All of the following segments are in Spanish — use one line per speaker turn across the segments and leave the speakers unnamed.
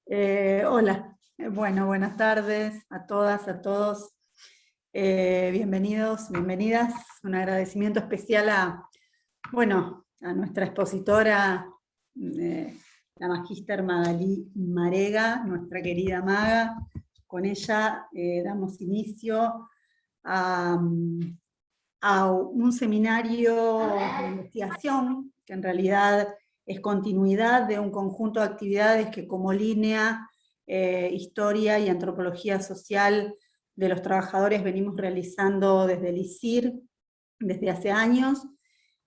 Hola, bueno, buenas tardes a todas, a todos. Bienvenidos, bienvenidas. Un agradecimiento especial a nuestra expositora, la magíster Magalí Marega, nuestra querida Maga. Con ella damos inicio a, a un seminario de investigación que en realidad es continuidad de un conjunto de actividades que como línea Historia y Antropología Social de los Trabajadores venimos realizando desde el ISIR desde hace años,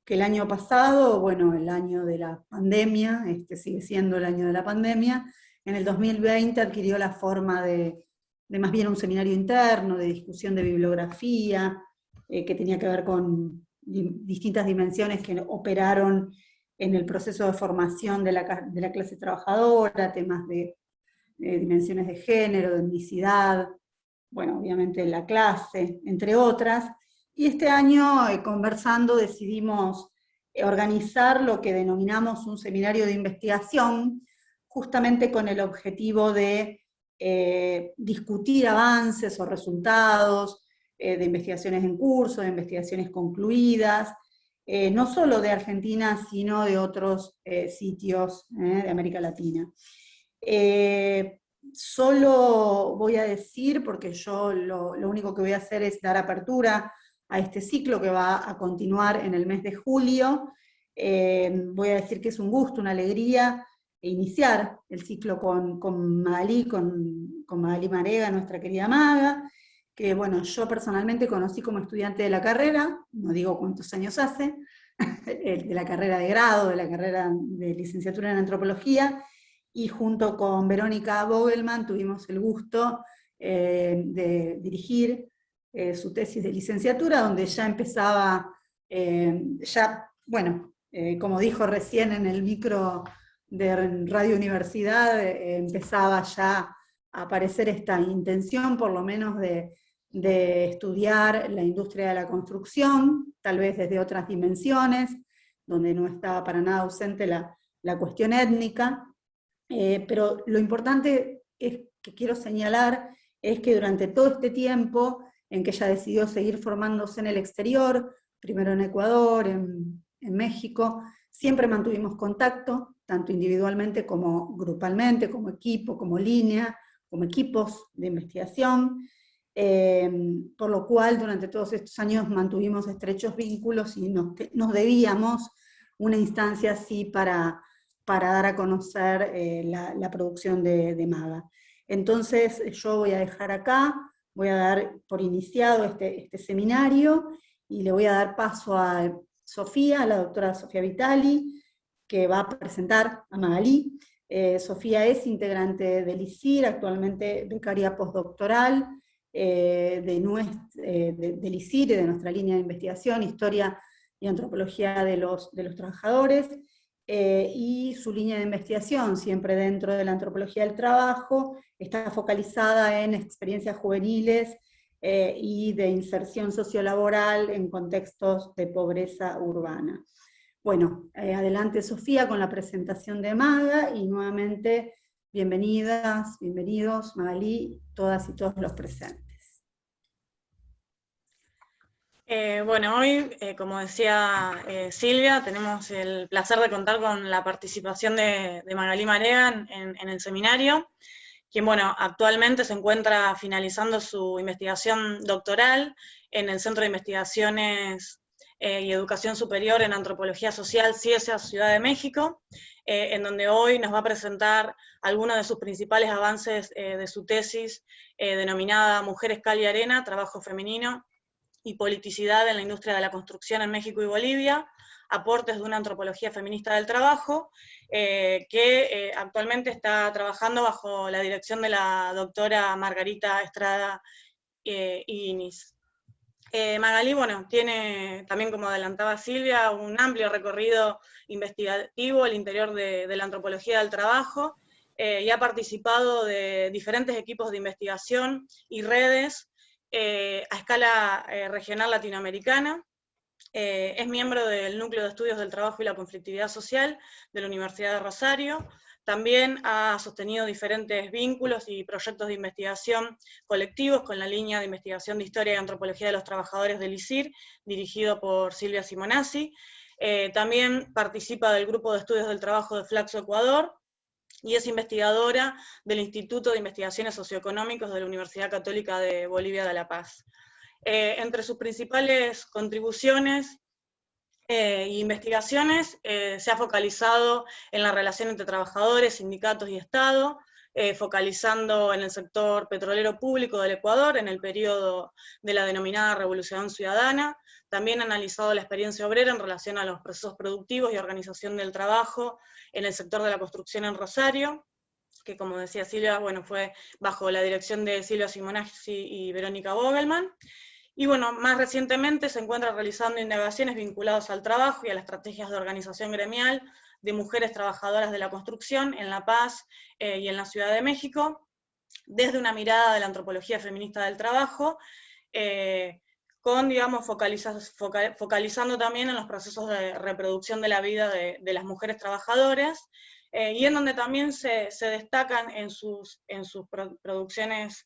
que el año pasado, bueno, el año de la pandemia, este sigue siendo el año de la pandemia, en el 2020 adquirió la forma de más bien un seminario interno, de discusión de bibliografía, que tenía que ver con distintas dimensiones que operaron en el proceso de formación de la clase trabajadora, temas de dimensiones de género, de etnicidad, bueno, obviamente la clase, entre otras. Y este año, conversando, decidimos organizar lo que denominamos un seminario de investigación, justamente con el objetivo de discutir avances o resultados de investigaciones en curso, de investigaciones concluidas, no solo de Argentina, sino de otros sitios de América Latina. Solo voy a decir, porque yo lo único que voy a hacer es dar apertura a este ciclo que va a continuar en el mes de julio. Voy a decir que es un gusto, una alegría iniciar el ciclo con Magalí Marega, nuestra querida Maga, que bueno, yo personalmente conocí como estudiante de la carrera, no digo cuántos años hace, de la carrera de grado, de la carrera de licenciatura en antropología, y junto con Verónica Vogelman tuvimos el gusto de dirigir su tesis de licenciatura, donde ya empezaba, como dijo recién en el micro de Radio Universidad, empezaba ya a aparecer esta intención, por lo menos de estudiar la industria de la construcción, tal vez desde otras dimensiones, donde no estaba para nada ausente la cuestión étnica. Pero lo importante que quiero señalar es que durante todo este tiempo en que ella decidió seguir formándose en el exterior, primero en Ecuador, en México, siempre mantuvimos contacto, tanto individualmente como grupalmente, como equipo, como línea, como equipos de investigación, por lo cual durante todos estos años mantuvimos estrechos vínculos y nos debíamos una instancia así para dar a conocer la producción de Maga. Entonces yo voy a dejar acá, voy a dar por iniciado este seminario y le voy a dar paso a Sofía, a la doctora Sofía Vitali, que va a presentar a Magalí. Sofía es integrante del ISIR, actualmente becaria postdoctoral del ISIR y de nuestra línea de investigación, Historia y Antropología de los Trabajadores, y su línea de investigación, siempre dentro de la antropología del trabajo, está focalizada en experiencias juveniles y de inserción sociolaboral en contextos de pobreza urbana. Bueno, adelante Sofía con la presentación de Maga, y nuevamente bienvenidas, bienvenidos Magalí, todas y todos los presentes.
Bueno, hoy, como decía Silvia, tenemos el placer de contar con la participación de Magalí Marega en el seminario, quien, bueno, actualmente se encuentra finalizando su investigación doctoral en el Centro de Investigaciones y Educación Superior en Antropología Social, CIESA, Ciudad de México, en donde hoy nos va a presentar algunos de sus principales avances de su tesis denominada Mujeres, Cal y Arena, Trabajo Femenino y politicidad en la industria de la construcción en México y Bolivia, aportes de una antropología feminista del trabajo, que actualmente está trabajando bajo la dirección de la doctora Margarita Estrada Iniz. Magalí, bueno, tiene también, como adelantaba Silvia, un amplio recorrido investigativo al interior de la antropología del trabajo, y ha participado de diferentes equipos de investigación y redes a escala regional latinoamericana. Es miembro del Núcleo de Estudios del Trabajo y la Conflictividad Social de la Universidad de Rosario. También ha sostenido diferentes vínculos y proyectos de investigación colectivos con la línea de investigación de Historia y Antropología de los Trabajadores del ISIR, dirigido por Silvia Simonazzi. También participa del Grupo de Estudios del Trabajo de Flaxo Ecuador, y es investigadora del Instituto de Investigaciones Socioeconómicas de la Universidad Católica de Bolivia de La Paz. Entre sus principales contribuciones e investigaciones se ha focalizado en la relación entre trabajadores, sindicatos y Estado, focalizando en el sector petrolero público del Ecuador en el periodo de la denominada Revolución Ciudadana. También ha analizado la experiencia obrera en relación a los procesos productivos y organización del trabajo en el sector de la construcción en Rosario, que como decía Silvia, bueno, fue bajo la dirección de Silvia Simonazzi y Verónica Vogelman. Y bueno, más recientemente se encuentra realizando indagaciones vinculadas al trabajo y a las estrategias de organización gremial de mujeres trabajadoras de la construcción en La Paz y en la Ciudad de México, desde una mirada de la antropología feminista del trabajo, con, digamos, focalizando también en los procesos de reproducción de la vida de las mujeres trabajadoras, y en donde también se destacan en sus producciones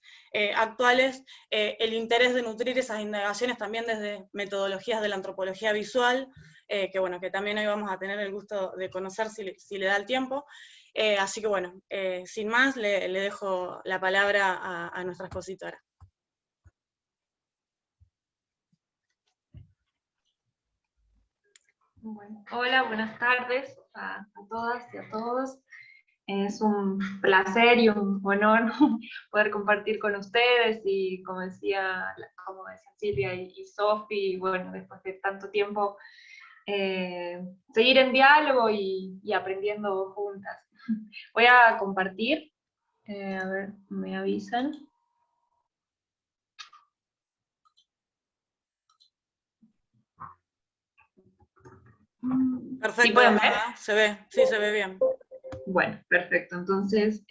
actuales el interés de nutrir esas indagaciones también desde metodologías de la antropología visual, que bueno, que también hoy vamos a tener el gusto de conocer si le da el tiempo. Así que bueno, sin más, le dejo la palabra a nuestra expositora.
Bueno, hola, buenas tardes a todas y a todos. Es un placer y un honor poder compartir con ustedes y como decía Silvia y Sofi, bueno, después de tanto tiempo, seguir en diálogo y aprendiendo juntas. Voy a compartir, a ver, me avisan.
Perfecto,
¿Sí pueden ver?
Se ve, sí, se ve bien.
Bueno, perfecto. Entonces,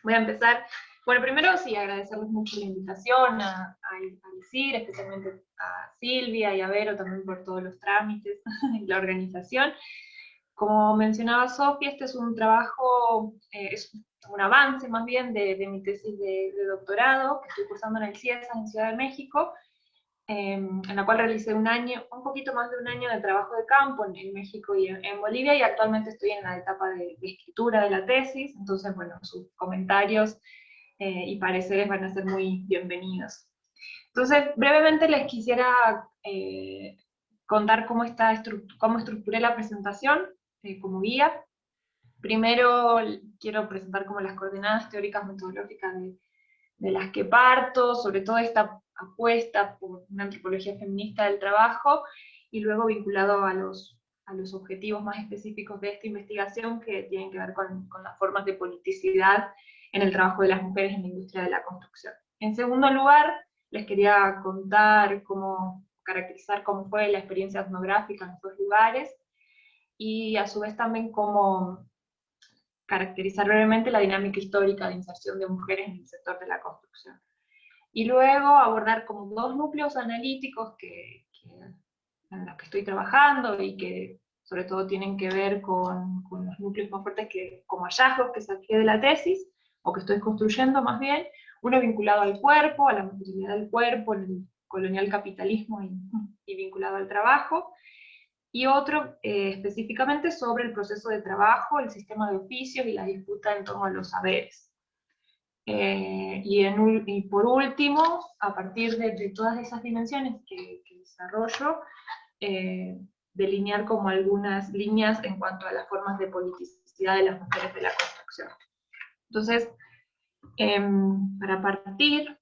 voy a empezar. Bueno, primero sí, agradecerles mucho la invitación a ISIR, especialmente a Silvia y a Vero también por todos los trámites y la organización. Como mencionaba Sofía, este es un trabajo, es un avance más bien de mi tesis de doctorado, que estoy cursando en el CIESAS en Ciudad de México, en la cual realicé un poquito más de un año de trabajo de campo en México y en Bolivia, y actualmente estoy en la etapa de escritura de la tesis, entonces, bueno, sus comentarios y pareceres van a ser muy bienvenidos. Entonces, brevemente les quisiera contar cómo estructuré la presentación como guía. Primero quiero presentar como las coordenadas teóricas metodológicas de las que parto, sobre todo esta apuesta por una antropología feminista del trabajo, y luego vinculado a los objetivos más específicos de esta investigación, que tienen que ver con las formas de politicidad en el trabajo de las mujeres en la industria de la construcción. En segundo lugar, les quería contar caracterizar cómo fue la experiencia etnográfica en estos lugares, y a su vez también cómo caracterizar brevemente la dinámica histórica de inserción de mujeres en el sector de la construcción. Y luego abordar como dos núcleos analíticos en los que estoy trabajando y que sobre todo tienen que ver con los núcleos más fuertes como hallazgos que saqué de la tesis, o que estoy construyendo más bien, uno vinculado al cuerpo, a la materialidad del cuerpo, en el colonial capitalismo y vinculado al trabajo, y otro específicamente sobre el proceso de trabajo, el sistema de oficios y la disputa en torno a los saberes. Y por último, a partir de todas esas dimensiones que desarrollo, delinear como algunas líneas en cuanto a las formas de politicidad de las mujeres de la construcción. Entonces, para partir,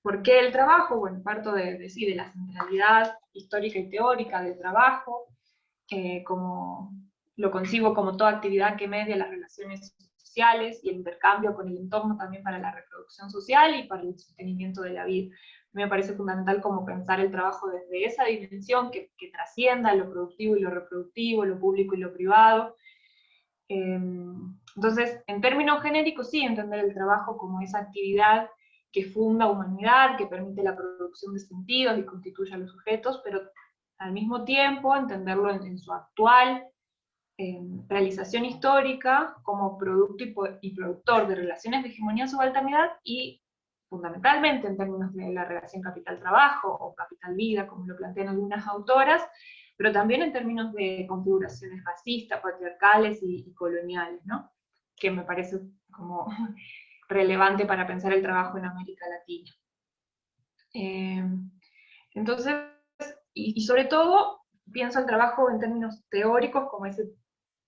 ¿por qué el trabajo? Bueno, parto de la centralidad histórica y teórica del trabajo, como lo concibo como toda actividad que media las relaciones sociales y el intercambio con el entorno también para la reproducción social y para el sostenimiento de la vida. A mí me parece fundamental como pensar el trabajo desde esa dimensión que trascienda lo productivo y lo reproductivo, lo público y lo privado. Entonces, en términos genéricos, sí, entender el trabajo como esa actividad que funda humanidad, que permite la producción de sentidos y constituye a los sujetos, pero al mismo tiempo entenderlo en su actual realización histórica como producto y productor de relaciones de hegemonía subalternidad y fundamentalmente en términos de la relación capital-trabajo o capital-vida, como lo plantean algunas autoras, pero también en términos de configuraciones racistas, patriarcales y coloniales, ¿no? Que me parece como relevante para pensar el trabajo en América Latina. Entonces, y sobre todo, pienso el trabajo en términos teóricos, como ese,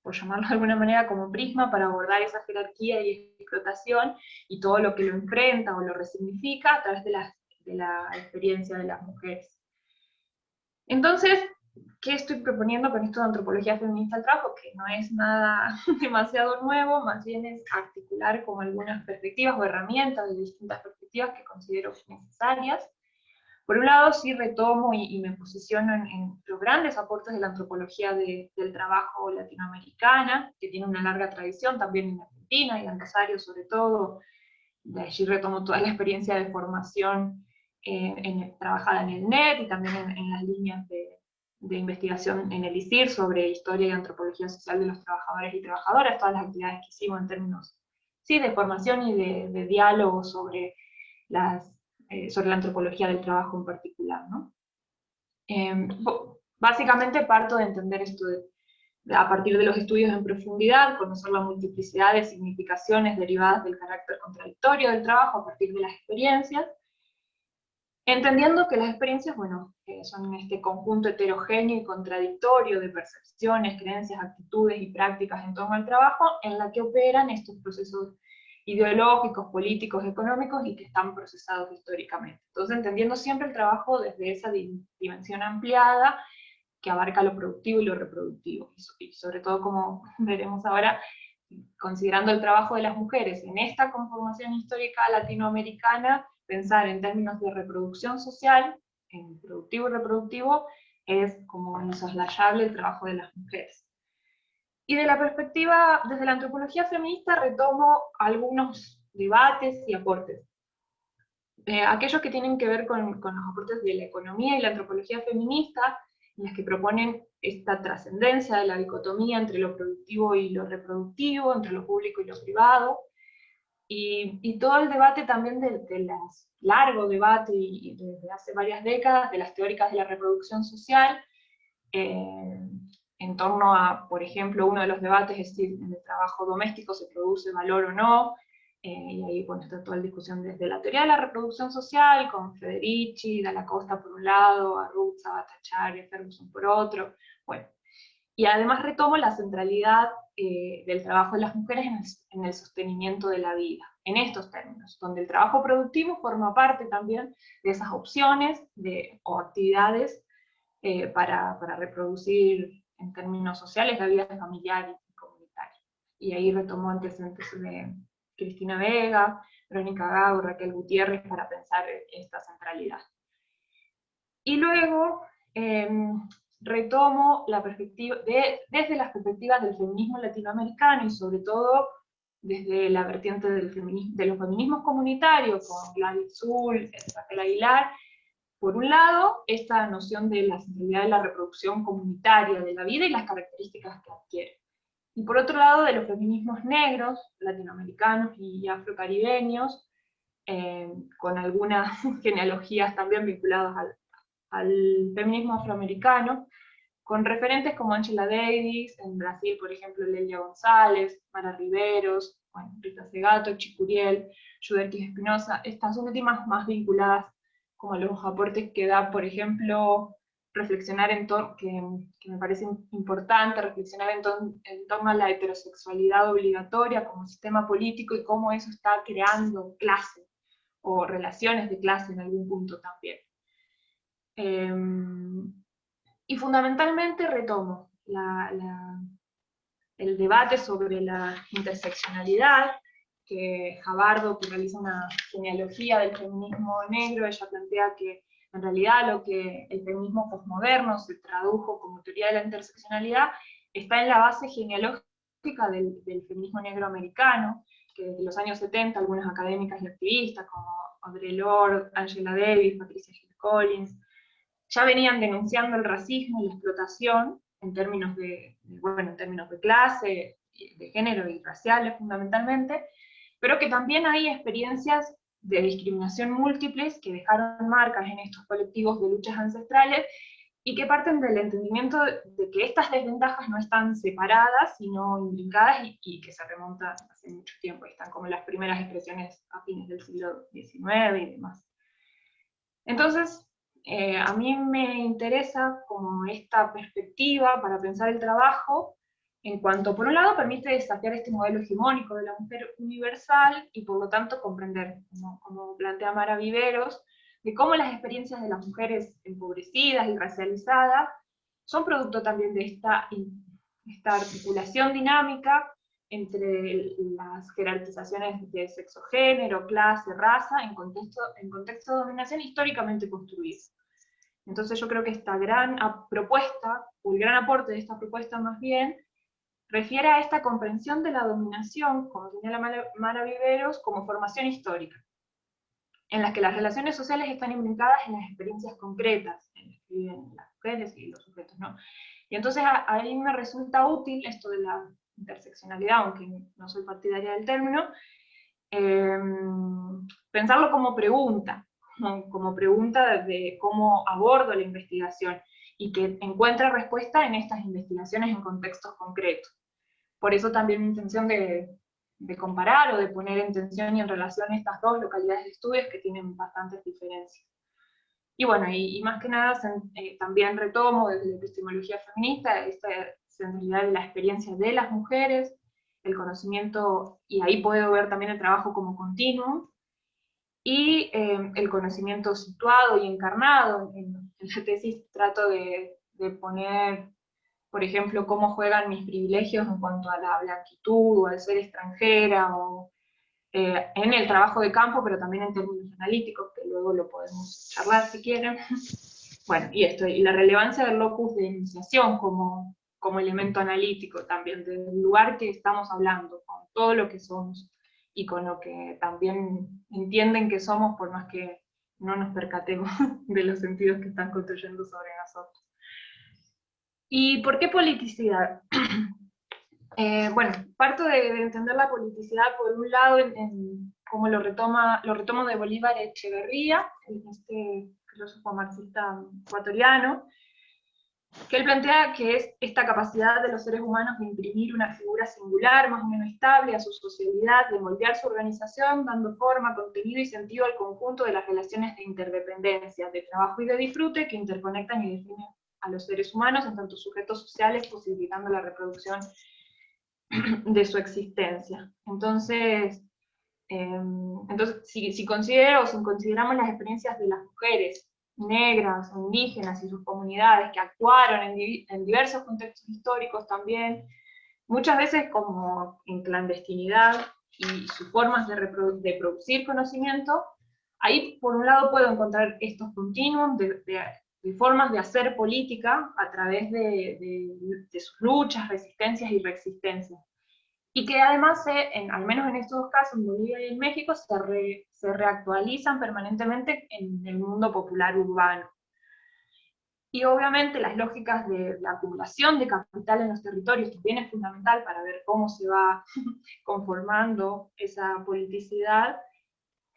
por llamarlo de alguna manera, como prisma para abordar esa jerarquía y explotación y todo lo que lo enfrenta o lo resignifica a través de la experiencia de las mujeres. Entonces, ¿qué estoy proponiendo con esto de antropología feminista del trabajo? Que no es nada demasiado nuevo, más bien es articular como algunas perspectivas o herramientas de distintas perspectivas que considero necesarias. Por un lado, sí retomo y me posiciono en los grandes aportes de la antropología del trabajo latinoamericana, que tiene una larga tradición también en Argentina y en Rosario sobre todo. De allí retomo toda la experiencia de formación trabajada en el NET y también en las líneas de investigación en el ISIR sobre historia y antropología social de los trabajadores y trabajadoras, todas las actividades que hicimos en términos de formación y de diálogo sobre la antropología del trabajo en particular, ¿no? Básicamente parto de entender esto a partir de los estudios en profundidad, conocer la multiplicidad de significaciones derivadas del carácter contradictorio del trabajo a partir de las experiencias, entendiendo que las experiencias, bueno, son este conjunto heterogéneo y contradictorio de percepciones, creencias, actitudes y prácticas en torno al trabajo, en la que operan estos procesos ideológicos, políticos, económicos, y que están procesados históricamente. Entonces, entendiendo siempre el trabajo desde esa dimensión ampliada, que abarca lo productivo y lo reproductivo, y sobre todo, como veremos ahora, considerando el trabajo de las mujeres en esta conformación histórica latinoamericana, pensar en términos de reproducción social, en productivo y reproductivo, es como insoslayable el trabajo de las mujeres. Y de la perspectiva, desde la antropología feminista, retomo algunos debates y aportes. Aquellos que tienen que ver con los aportes de la economía y la antropología feminista, en las que proponen esta trascendencia de la dicotomía entre lo productivo y lo reproductivo, entre lo público y lo privado, y todo el debate también largo debate, y desde hace varias décadas, de las teóricas de la reproducción social, en torno a, por ejemplo, uno de los debates es si en el trabajo doméstico se produce valor o no, y ahí bueno, está toda la discusión desde la teoría de la reproducción social, con Federici, Dalla Costa por un lado, Arruzza, Bhattacharya, Ferguson por otro, bueno. Y además retomo la centralidad del trabajo de las mujeres en el sostenimiento de la vida, en estos términos, donde el trabajo productivo forma parte también de esas opciones o actividades para reproducir en términos sociales la vida familiar y comunitaria. Y ahí retomo antecedentes de Cristina Vega, Verónica Gago, Raquel Gutiérrez, para pensar esta centralidad. Y luego retomo la perspectiva, desde las perspectivas del feminismo latinoamericano, y sobre todo desde la vertiente de los feminismos comunitarios, con Gladys Zull, Raquel Aguilar. Por un lado, esta noción de la centralidad de la reproducción comunitaria de la vida y las características que adquiere. Y por otro lado, de los feminismos negros, latinoamericanos y afrocaribeños, con algunas genealogías también vinculadas al feminismo afroamericano, con referentes como Angela Davis, en Brasil, por ejemplo, Lelia González, Mara Riveros, bueno, Rita Segato, Chicuriel, Yuderquis Espinosa, estas últimas más vinculadas como los aportes que da, por ejemplo, reflexionar que me parece importante, reflexionar en torno a la heterosexualidad obligatoria como sistema político y cómo eso está creando clase, o relaciones de clase en algún punto también. Y fundamentalmente retomo el debate sobre la interseccionalidad, que Jabardo, que realiza una genealogía del feminismo negro, ella plantea que en realidad lo que el feminismo posmoderno se tradujo como teoría de la interseccionalidad está en la base genealógica del feminismo negro americano, que desde los años 70 algunas académicas y activistas como Audre Lorde, Angela Davis, Patricia Hill Collins, ya venían denunciando el racismo y la explotación en términos en términos de clase, de género y raciales fundamentalmente, pero que también hay experiencias de discriminación múltiples que dejaron marcas en estos colectivos de luchas ancestrales y que parten del entendimiento de que estas desventajas no están separadas, sino imbricadas y que se remontan hace mucho tiempo, están como las primeras expresiones a fines del siglo XIX y demás. Entonces, a mí me interesa como esta perspectiva para pensar el trabajo, en cuanto, por un lado, permite desafiar este modelo hegemónico de la mujer universal, y por lo tanto comprender, como plantea Mara Viveros, de cómo las experiencias de las mujeres empobrecidas y racializadas son producto también de esta articulación dinámica entre las jerarquizaciones de sexo, género, clase, raza, en contexto de dominación históricamente construido. Entonces yo creo que esta gran propuesta, o el gran aporte de esta propuesta más bien, refiere a esta comprensión de la dominación, como señala Mara Viveros, como formación histórica, en las que las relaciones sociales están imbricadas en las experiencias concretas, en las que viven las mujeres y los sujetos, ¿no? Y entonces ahí me resulta útil esto de la interseccionalidad, aunque no soy partidaria del término, pensarlo como pregunta de cómo abordo la investigación, y que encuentra respuesta en estas investigaciones en contextos concretos. Por eso también mi intención de comparar o de poner en tensión y en relación estas dos localidades de estudios que tienen bastantes diferencias. Y bueno, y más que nada también retomo desde la epistemología feminista esta centralidad de la experiencia de las mujeres, el conocimiento, y ahí puedo ver también el trabajo como continuum, y el conocimiento situado y encarnado. En la tesis trato de poner, por ejemplo, cómo juegan mis privilegios en cuanto a la blanquitud, o al ser extranjera, o en el trabajo de campo, pero también en términos analíticos, que luego lo podemos charlar si quieren. Bueno, y la relevancia del locus de iniciación como elemento analítico también, del lugar que estamos hablando, con todo lo que somos, y con lo que también entienden que somos, por más que no nos percatemos de los sentidos que están construyendo sobre nosotros. ¿Y por qué politicidad? Bueno, parto de entender la politicidad, por un lado, como lo retomo de Bolívar Echeverría, este filósofo marxista ecuatoriano, que él plantea que es esta capacidad de los seres humanos de imprimir una figura singular, más o menos estable, a su sociabilidad, de moldear su organización, dando forma, contenido y sentido al conjunto de las relaciones de interdependencia, de trabajo y de disfrute que interconectan y definen a los seres humanos en tanto sujetos sociales, posibilitando la reproducción de su existencia. Entonces si consideramos las experiencias de las mujeres negras o indígenas y sus comunidades que actuaron en diversos contextos históricos también, muchas veces como en clandestinidad, y sus formas de producir conocimiento, ahí por un lado puedo encontrar estos continuums de formas de hacer política a través de sus luchas, resistencias y reexistencias. Y que además, al menos en estos dos casos, en Bolivia y en México, se reactualizan permanentemente en el mundo popular urbano. Y obviamente las lógicas de la acumulación de capital en los territorios también es fundamental para ver cómo se va conformando esa politicidad,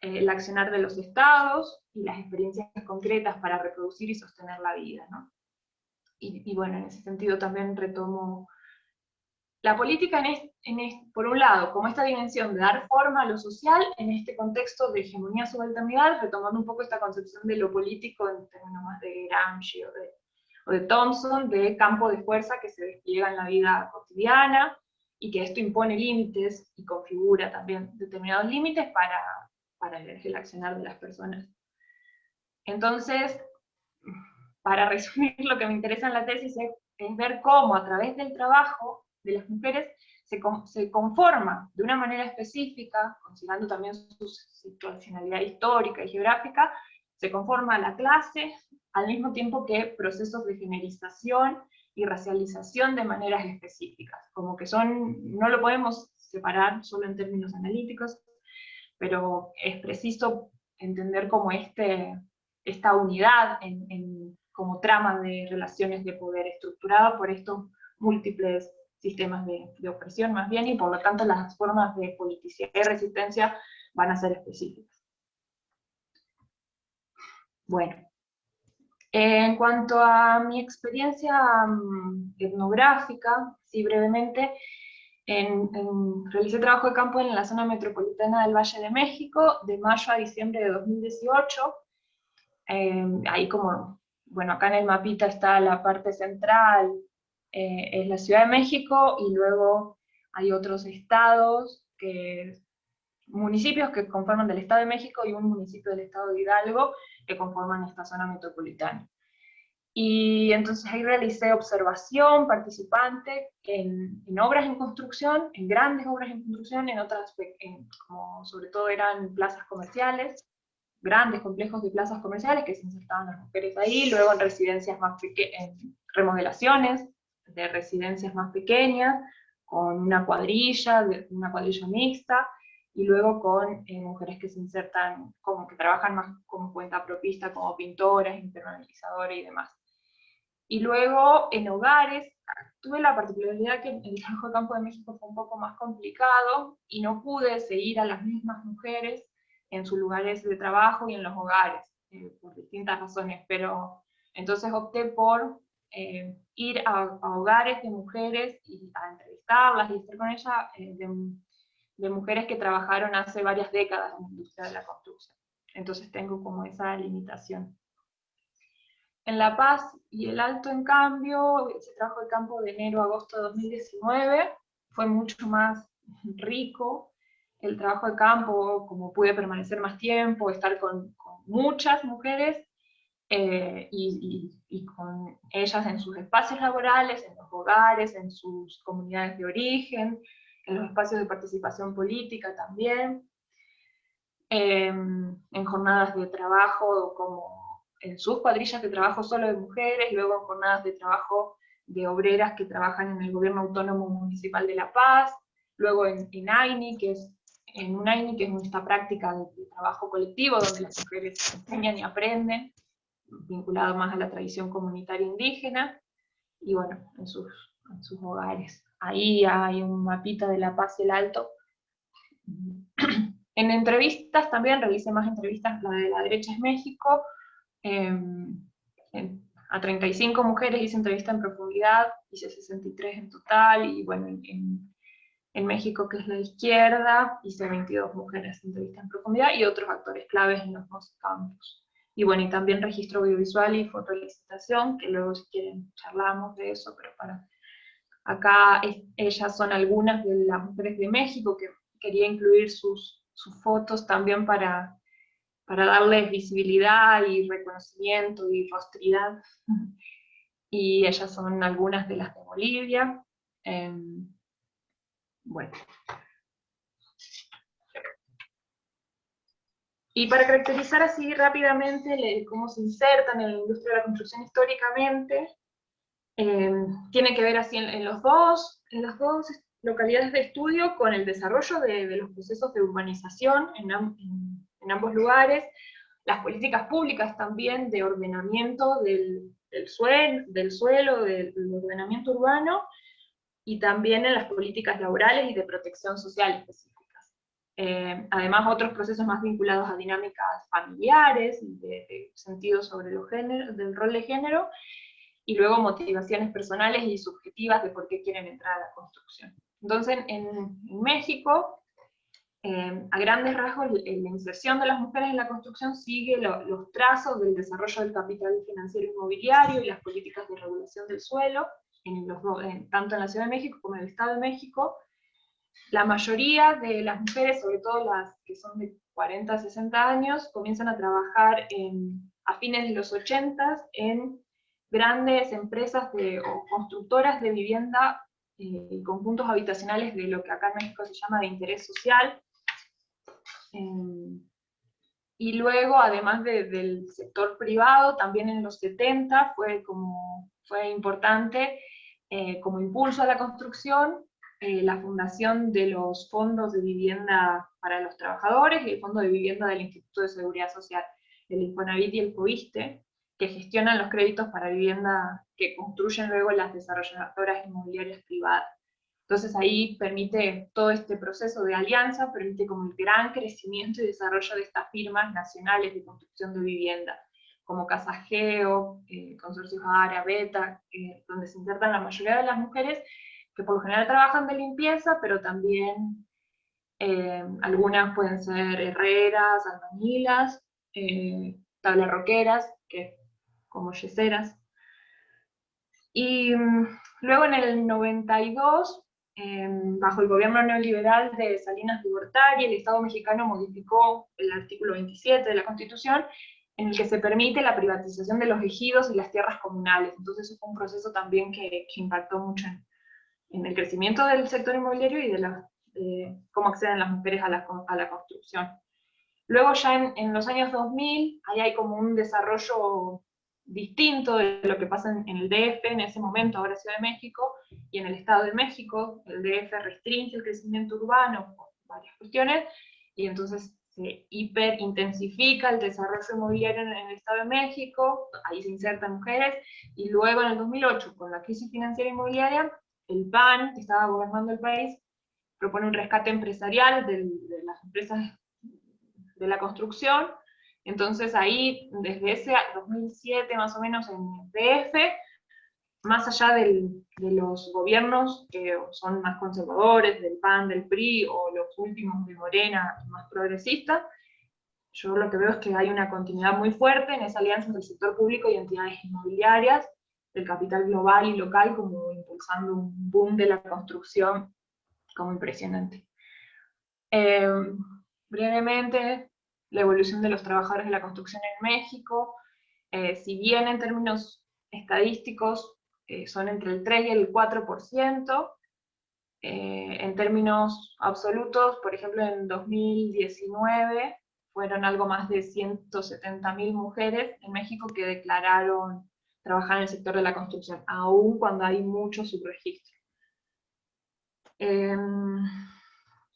el accionar de los estados y las experiencias concretas para reproducir y sostener la vida, ¿no? Y bueno, en ese sentido también retomo la política por un lado, como esta dimensión de dar forma a lo social en este contexto de hegemonía subalternidad, retomando un poco esta concepción de lo político en términos más de Gramsci o de Thompson, de campo de fuerza que se despliega en la vida cotidiana, y que esto impone límites y configura también determinados límites para el accionar de las personas. Entonces, para resumir, lo que me interesa en la tesis es ver cómo a través del trabajo de las mujeres se conforma de una manera específica, considerando también su situacionalidad histórica y geográfica, se conforma la clase, al mismo tiempo que procesos de generización y racialización de maneras específicas, como que no lo podemos separar solo en términos analíticos, pero es preciso entender como esta unidad en como trama de relaciones de poder estructurada por estos múltiples sistemas de opresión más bien, y por lo tanto las formas de politicidad y resistencia van a ser específicas. Bueno, en cuanto a mi experiencia etnográfica, sí brevemente, realicé trabajo de campo en la zona metropolitana del Valle de México, de mayo a diciembre de 2018, ahí como, bueno, acá en el mapita está la parte central, es la Ciudad de México, y luego hay otros estados, municipios que conforman del Estado de México y un municipio del Estado de Hidalgo que conforman esta zona metropolitana. Y entonces ahí realicé observación participante en obras en construcción, en grandes obras en construcción, en otras, como sobre todo eran plazas comerciales, grandes complejos de plazas comerciales que se insertaban las mujeres ahí, luego en residencias más pequeñas, en remodelaciones de residencias más pequeñas, con una cuadrilla mixta, y luego con mujeres que se insertan, como que trabajan más como cuentapropista, como pintoras, impermeabilizadoras y demás. Y luego en hogares, tuve la particularidad que el trabajo de campo de México fue un poco más complicado, y no pude seguir a las mismas mujeres en sus lugares de trabajo y en los hogares, por distintas razones, pero entonces opté por ir a hogares de mujeres y a entrevistarlas y estar con ellas, de mujeres que trabajaron hace varias décadas en la industria de la construcción. Entonces tengo como esa limitación. En La Paz y el Alto, en cambio, ese trabajo de campo de enero a agosto de 2019 fue mucho más rico. El trabajo de campo, como pude permanecer más tiempo, estar con muchas mujeres, y con ellas en sus espacios laborales, en los hogares, en sus comunidades de origen, en los espacios de participación política también, en jornadas de trabajo como en sus cuadrillas de trabajo solo de mujeres, luego en jornadas de trabajo de obreras que trabajan en el Gobierno Autónomo Municipal de La Paz, luego en AINI, que es esta práctica de trabajo colectivo donde las mujeres enseñan y aprenden, vinculado más a la tradición comunitaria indígena, y bueno, en sus hogares. Ahí hay un mapita de La Paz y el Alto. En entrevistas también, realicé más entrevistas, la de La Derecha es México, a 35 mujeres hice entrevista en profundidad, hice 63 en total, y bueno, en México, que es la izquierda, hice 22 mujeres entrevista en profundidad, y otros actores claves en los dos campos. Y bueno, y también registro audiovisual y fotolicitación, que luego si quieren charlamos de eso, pero acá ellas son algunas de las mujeres de México, que quería incluir sus fotos también para darles visibilidad y reconocimiento y rostridad. Y ellas son algunas de las de Bolivia. Bueno. Y para caracterizar así rápidamente cómo se insertan en la industria de la construcción históricamente, tiene que ver así en las dos localidades de estudio con el desarrollo de los procesos de urbanización en ambos lugares, las políticas públicas también de ordenamiento del suelo, del ordenamiento urbano, y también en las políticas laborales y de protección social específicas. Además, otros procesos más vinculados a dinámicas familiares, de sentido sobre del rol de género, y luego motivaciones personales y subjetivas de por qué quieren entrar a la construcción. Entonces, en México, a grandes rasgos, la inserción de las mujeres en la construcción sigue los trazos del desarrollo del capital financiero inmobiliario y las políticas de regulación del suelo, tanto en la Ciudad de México como en el Estado de México. La mayoría de las mujeres, sobre todo las que son de 40 a 60 años, comienzan a trabajar a fines de los 80 en grandes empresas o constructoras de vivienda y conjuntos habitacionales de lo que acá en México se llama de interés social. Y luego, además del sector privado, también en los 70 fue importante como impulso a la construcción, la fundación de los fondos de vivienda para los trabajadores y el fondo de vivienda del Instituto de Seguridad Social, el Infonavit y el FOVISSSTE, que gestionan los créditos para vivienda que construyen luego las desarrolladoras inmobiliarias privadas. Entonces ahí permite todo este proceso de alianza, permite como el gran crecimiento y desarrollo de estas firmas nacionales de construcción de vivienda, como Casa Geo, Consorcios ARA, Beta, donde se insertan la mayoría de las mujeres que por lo general trabajan de limpieza, pero también algunas pueden ser herreras, albañilas, tablarroqueras, como yeseras. Y luego en el 92, bajo el gobierno neoliberal de Salinas de Gortari, el Estado mexicano modificó el artículo 27 de la Constitución, en el que se permite la privatización de los ejidos y las tierras comunales. Entonces eso fue un proceso también que impactó mucho en el crecimiento del sector inmobiliario y de cómo acceden las mujeres a la construcción. Luego ya en los años 2000, ahí hay como un desarrollo distinto de lo que pasa en el DF en ese momento, ahora Ciudad de México, y en el Estado de México. El DF restringe el crecimiento urbano por varias cuestiones, y entonces se hiperintensifica el desarrollo inmobiliario en el Estado de México, ahí se insertan mujeres, y luego en el 2008, con la crisis financiera inmobiliaria, el PAN, que estaba gobernando el país, propone un rescate empresarial de las empresas de la construcción. Entonces ahí, desde ese 2007 más o menos en el DF, más allá de los gobiernos que son más conservadores, del PAN, del PRI, o los últimos de Morena, más progresistas, yo lo que veo es que hay una continuidad muy fuerte en esa alianza entre el sector público y entidades inmobiliarias, del capital global y local, como impulsando un boom de la construcción como impresionante. Brevemente, la evolución de los trabajadores de la construcción en México, si bien en términos estadísticos son entre el 3 y el 4%, en términos absolutos, por ejemplo, en 2019 fueron algo más de 170.000 mujeres en México que declararon trabajar en el sector de la construcción, aun cuando hay mucho subregistro.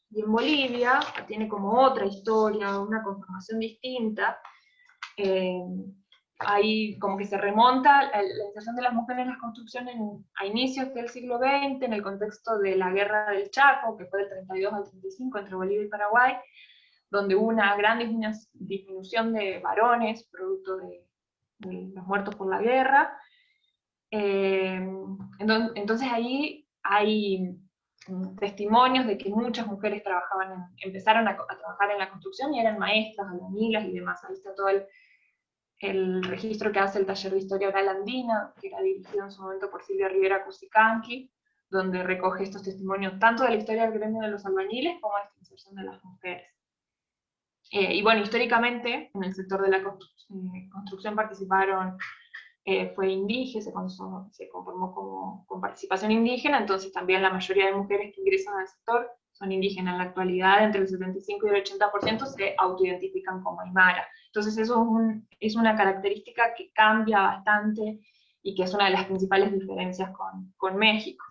Y en Bolivia tiene como otra historia, una conformación distinta. Ahí como que se remonta la inserción de las mujeres en las construcciones a inicios del siglo XX, en el contexto de la Guerra del Chaco, que fue del 32 al 35 entre Bolivia y Paraguay, donde hubo una gran disminución de varones, producto de los muertos por la guerra. Entonces ahí hay testimonios de que muchas mujeres empezaron a trabajar en la construcción y eran maestras, albañilas y demás. Ahí está todo el registro que hace el Taller de Historia Oral Andina, que era dirigido en su momento por Silvia Rivera Cusicanqui, donde recoge estos testimonios tanto de la historia del gremio de los albañiles como de la inserción de las mujeres. Y bueno, históricamente en el sector de la construcción participaron, fue indígena, se conformó con participación indígena, entonces también la mayoría de mujeres que ingresan al sector son indígenas. En la actualidad, entre el 75 y el 80% se autoidentifican como aymara. Entonces eso es una característica que cambia bastante y que es una de las principales diferencias con México.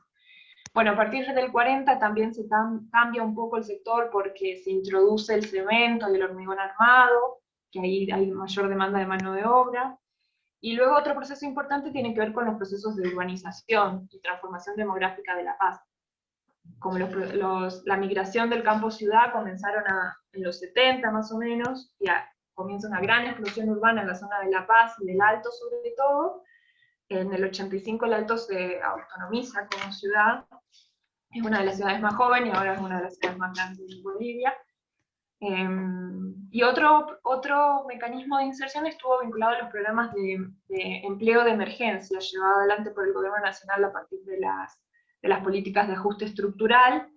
Bueno, a partir del 40 también se cambia un poco el sector porque se introduce el cemento y el hormigón armado, que ahí hay mayor demanda de mano de obra. Y luego otro proceso importante tiene que ver con los procesos de urbanización y transformación demográfica de La Paz. Como la migración del campo-ciudad comenzaron en los 70 más o menos, y comienza una gran explosión urbana en la zona de La Paz y del Alto sobre todo. En el 85 el Alto se autonomiza como ciudad, es una de las ciudades más jóvenes y ahora es una de las ciudades más grandes de Bolivia. Y otro mecanismo de inserción estuvo vinculado a los programas de empleo de emergencia, llevado adelante por el Gobierno Nacional a partir de las políticas de ajuste estructural,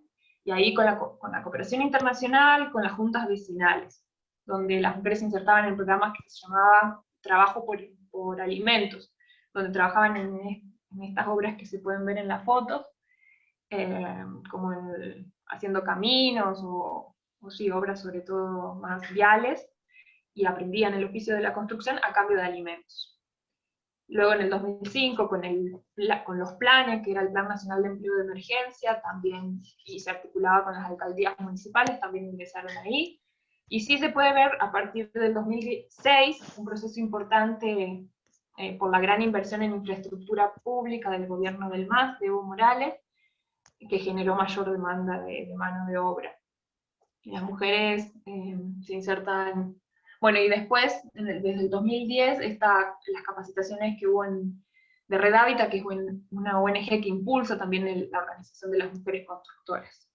y ahí con la cooperación internacional, con las juntas vecinales, donde las mujeres se insertaban en programas que se llamaban Trabajo por Alimentos, donde trabajaban en estas obras que se pueden ver en las fotos, como haciendo caminos o sí, obras sobre todo más viales, y aprendían el oficio de la construcción a cambio de alimentos. Luego en el 2005, con los planes, que era el Plan Nacional de Empleo de Emergencia, también, y se articulaba con las alcaldías municipales, también ingresaron ahí. Y sí se puede ver a partir del 2006 un proceso importante por la gran inversión en infraestructura pública del gobierno del MAS, de Evo Morales, que generó mayor demanda de mano de obra. Y las mujeres se insertan, bueno, y después, desde el 2010, las capacitaciones que hubo de Red Hábitat, que es una ONG que impulsa también la organización de las mujeres constructoras.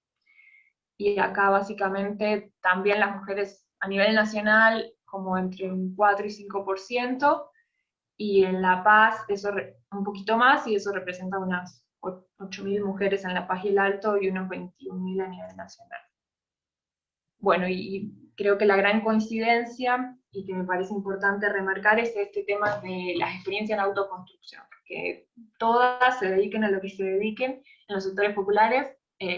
Y acá básicamente también las mujeres a nivel nacional como entre un 4 y 5%, y en La Paz eso un poquito más, y eso representa unas 8.000 mujeres en La Paz y el Alto y unos 21.000 a nivel nacional. Bueno, y creo que la gran coincidencia, y que me parece importante remarcar, es este tema de las experiencias en autoconstrucción, que todas se dediquen a lo que se dediquen, en los sectores populares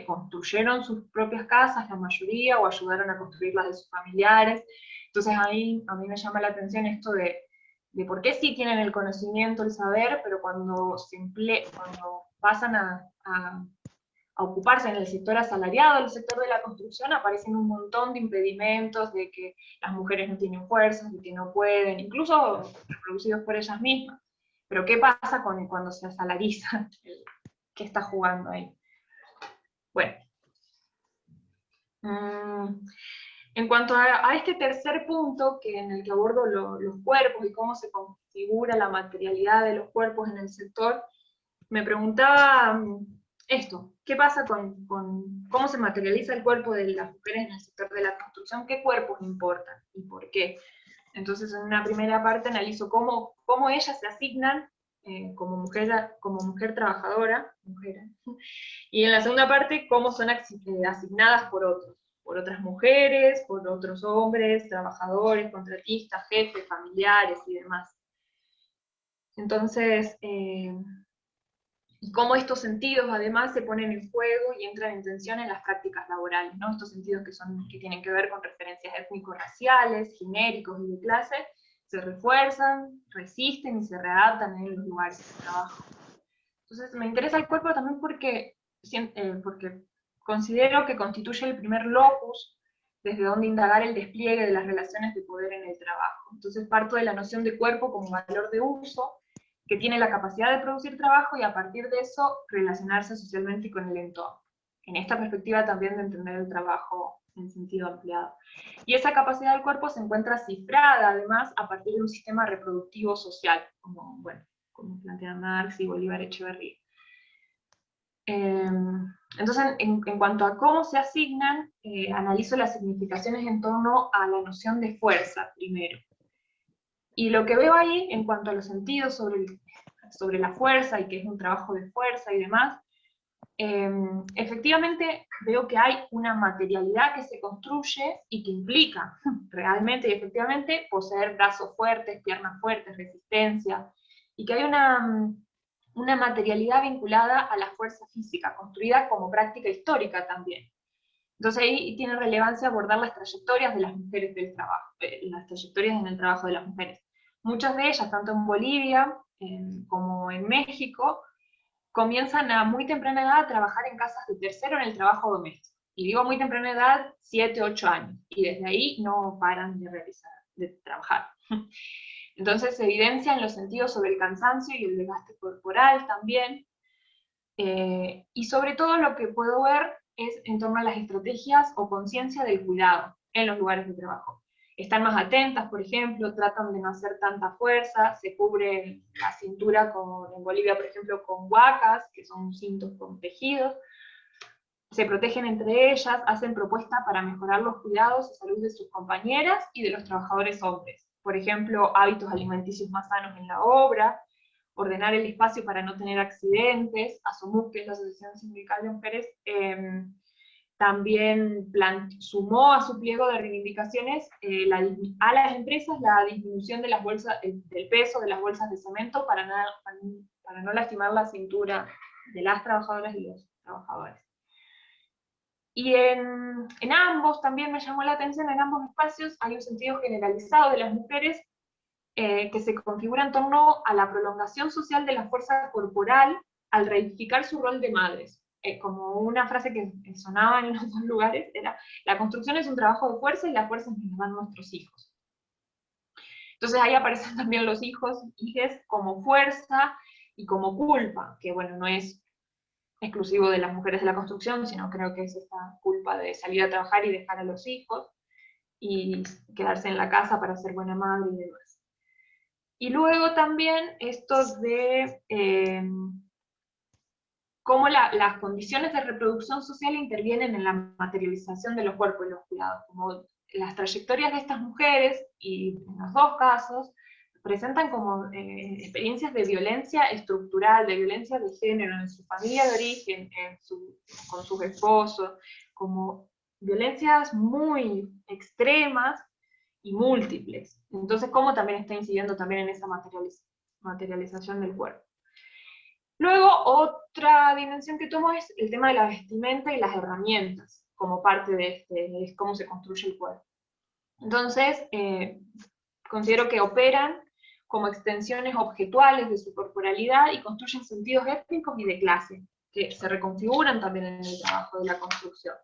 construyeron sus propias casas, la mayoría, o ayudaron a construir las de sus familiares. Entonces ahí a mí me llama la atención esto de por qué sí tienen el conocimiento, el saber, pero cuando pasan a ocuparse en el sector asalariado, el sector de la construcción, aparecen un montón de impedimentos, de que las mujeres no tienen fuerzas, de que no pueden, incluso reproducidos por ellas mismas. Pero ¿qué pasa cuando se asalariza? ¿Qué está jugando ahí? Bueno. En cuanto a este tercer punto, en el que abordo los cuerpos y cómo se configura la materialidad de los cuerpos en el sector, me preguntaba esto, ¿qué pasa con cómo se materializa el cuerpo de las mujeres en el sector de la construcción? ¿Qué cuerpos importan y por qué? Entonces, en una primera parte analizo cómo ellas se asignan como mujer trabajadora, y en la segunda parte cómo son asignadas por otras mujeres, por otros hombres, trabajadores, contratistas, jefes, familiares y demás. Entonces, y cómo estos sentidos además se ponen en juego y entran en tensión en las prácticas laborales, ¿no? Estos sentidos que tienen que ver con referencias étnico-raciales, genéricos y de clase, se refuerzan, resisten y se readaptan en los lugares de trabajo. Entonces me interesa el cuerpo también porque considero que constituye el primer locus desde donde indagar el despliegue de las relaciones de poder en el trabajo. Entonces parto de la noción de cuerpo como valor de uso, que tiene la capacidad de producir trabajo y a partir de eso relacionarse socialmente con el entorno. En esta perspectiva también de entender el trabajo en sentido ampliado. Y esa capacidad del cuerpo se encuentra cifrada además a partir de un sistema reproductivo social, como plantean Marx y Bolívar Echeverría. Entonces, en cuanto a cómo se asignan, analizo las significaciones en torno a la noción de fuerza primero. Y lo que veo ahí, en cuanto a los sentidos sobre la fuerza, y que es un trabajo de fuerza y demás, efectivamente veo que hay una materialidad que se construye y que implica realmente y efectivamente poseer brazos fuertes, piernas fuertes, resistencia, y que hay una materialidad vinculada a la fuerza física, construida como práctica histórica también. Entonces ahí tiene relevancia abordar las trayectorias de las mujeres del trabajo, las trayectorias en el trabajo de las mujeres. Muchas de ellas, tanto en Bolivia como en México, comienzan a muy temprana edad a trabajar en casas de tercero en el trabajo doméstico. Y digo muy temprana edad, 7, 8 años. Y desde ahí no paran de trabajar. Entonces se evidencian los sentidos sobre el cansancio y el desgaste corporal también. Y sobre todo lo que puedo ver es en torno a las estrategias o conciencia del cuidado en los lugares de trabajo. Están más atentas, por ejemplo, tratan de no hacer tanta fuerza, se cubren la cintura, como en Bolivia, por ejemplo, con huacas, que son cintos con tejidos, se protegen entre ellas, hacen propuestas para mejorar los cuidados y salud de sus compañeras y de los trabajadores hombres. Por ejemplo, hábitos alimenticios más sanos en la obra, ordenar el espacio para no tener accidentes. ASOMUC, que es la Asociación Sindical de Mujeres, también sumó a su pliego de reivindicaciones a las empresas la disminución de las bolsas, del peso de las bolsas de cemento para no lastimar la cintura de las trabajadoras y los trabajadores. Y en ambos, también me llamó la atención, en ambos espacios hay un sentido generalizado de las mujeres que se configura en torno a la prolongación social de la fuerza corporal al reivindicar su rol de madres. Como una frase que sonaba en los dos lugares, era: la construcción es un trabajo de fuerza y la fuerza nos la dan nuestros hijos. Entonces ahí aparecen también los hijos, hijes como fuerza y como culpa, que bueno, no es exclusivo de las mujeres de la construcción, sino creo que es esta culpa de salir a trabajar y dejar a los hijos, y quedarse en la casa para ser buena madre y demás. Y luego también esto de cómo las condiciones de reproducción social intervienen en la materialización de los cuerpos y los cuidados, como las trayectorias de estas mujeres, y en los dos casos, presentan como experiencias de violencia estructural, de violencia de género, en su familia de origen, con sus esposos, como violencias muy extremas y múltiples. Entonces, cómo también está incidiendo también en esa materialización del cuerpo. Luego, otra dimensión que tomo es el tema de la vestimenta y las herramientas, como parte de cómo se construye el cuerpo. Entonces, considero que operan como extensiones objetuales de su corporalidad y construyen sentidos étnicos y de clase, que se reconfiguran también en el trabajo de la construcción.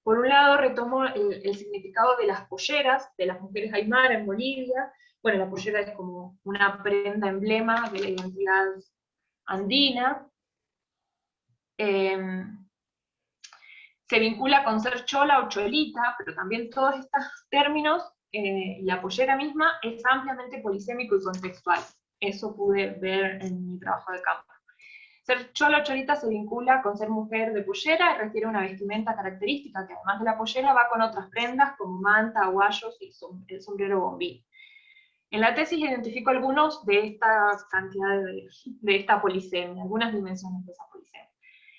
Por un lado, retomo el significado de las polleras, de las mujeres aymara en Bolivia. Bueno, la pollera es como una prenda emblema de la identidad andina. Se vincula con ser chola o cholita, pero también todos estos términos, la pollera misma es ampliamente polisémico y contextual. Eso pude ver en mi trabajo de campo. Ser chola o cholita se vincula con ser mujer de pollera y refiere a una vestimenta característica que además de la pollera va con otras prendas como manta, aguayos y el sombrero bombín. En la tesis identifico algunos de esta cantidad de esta polisemia, algunas dimensiones de esa polisemia.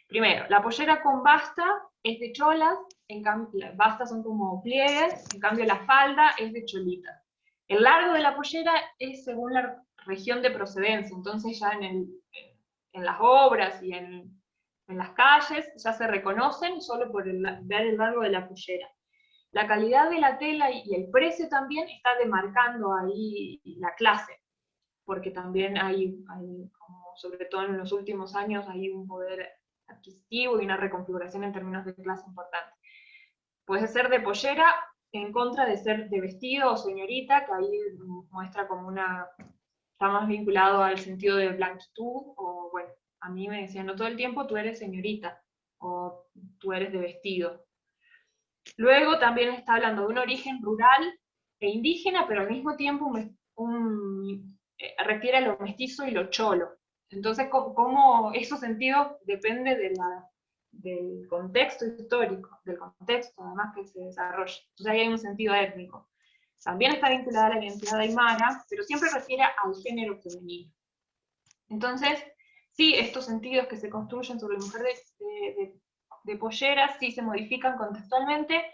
Primero, la pollera con basta es de cholas, en cambio las bastas son como pliegues, en cambio la falda es de cholita. El largo de la pollera es según la región de procedencia, entonces ya en las obras y en las calles ya se reconocen solo por ver el largo de la pollera. La calidad de la tela y el precio también está demarcando ahí la clase, porque también hay como sobre todo en los últimos años, hay un poder adquisitivo y una reconfiguración en términos de clase importante. Puede ser de pollera en contra de ser de vestido o señorita, que ahí muestra como está más vinculado al sentido de blanquitud, o bueno, a mí me decían, no todo el tiempo tú eres señorita, o tú eres de vestido. Luego también está hablando de un origen rural e indígena, pero al mismo tiempo refiere a lo mestizo y lo cholo. Entonces, cómo esos sentidos dependen del contexto histórico, del contexto además que se desarrolla. Entonces ahí hay un sentido étnico. También está vinculada a la identidad aymara, pero siempre refiere al género femenino. Entonces, sí, estos sentidos que se construyen sobre la mujer de pollera sí se modifican contextualmente,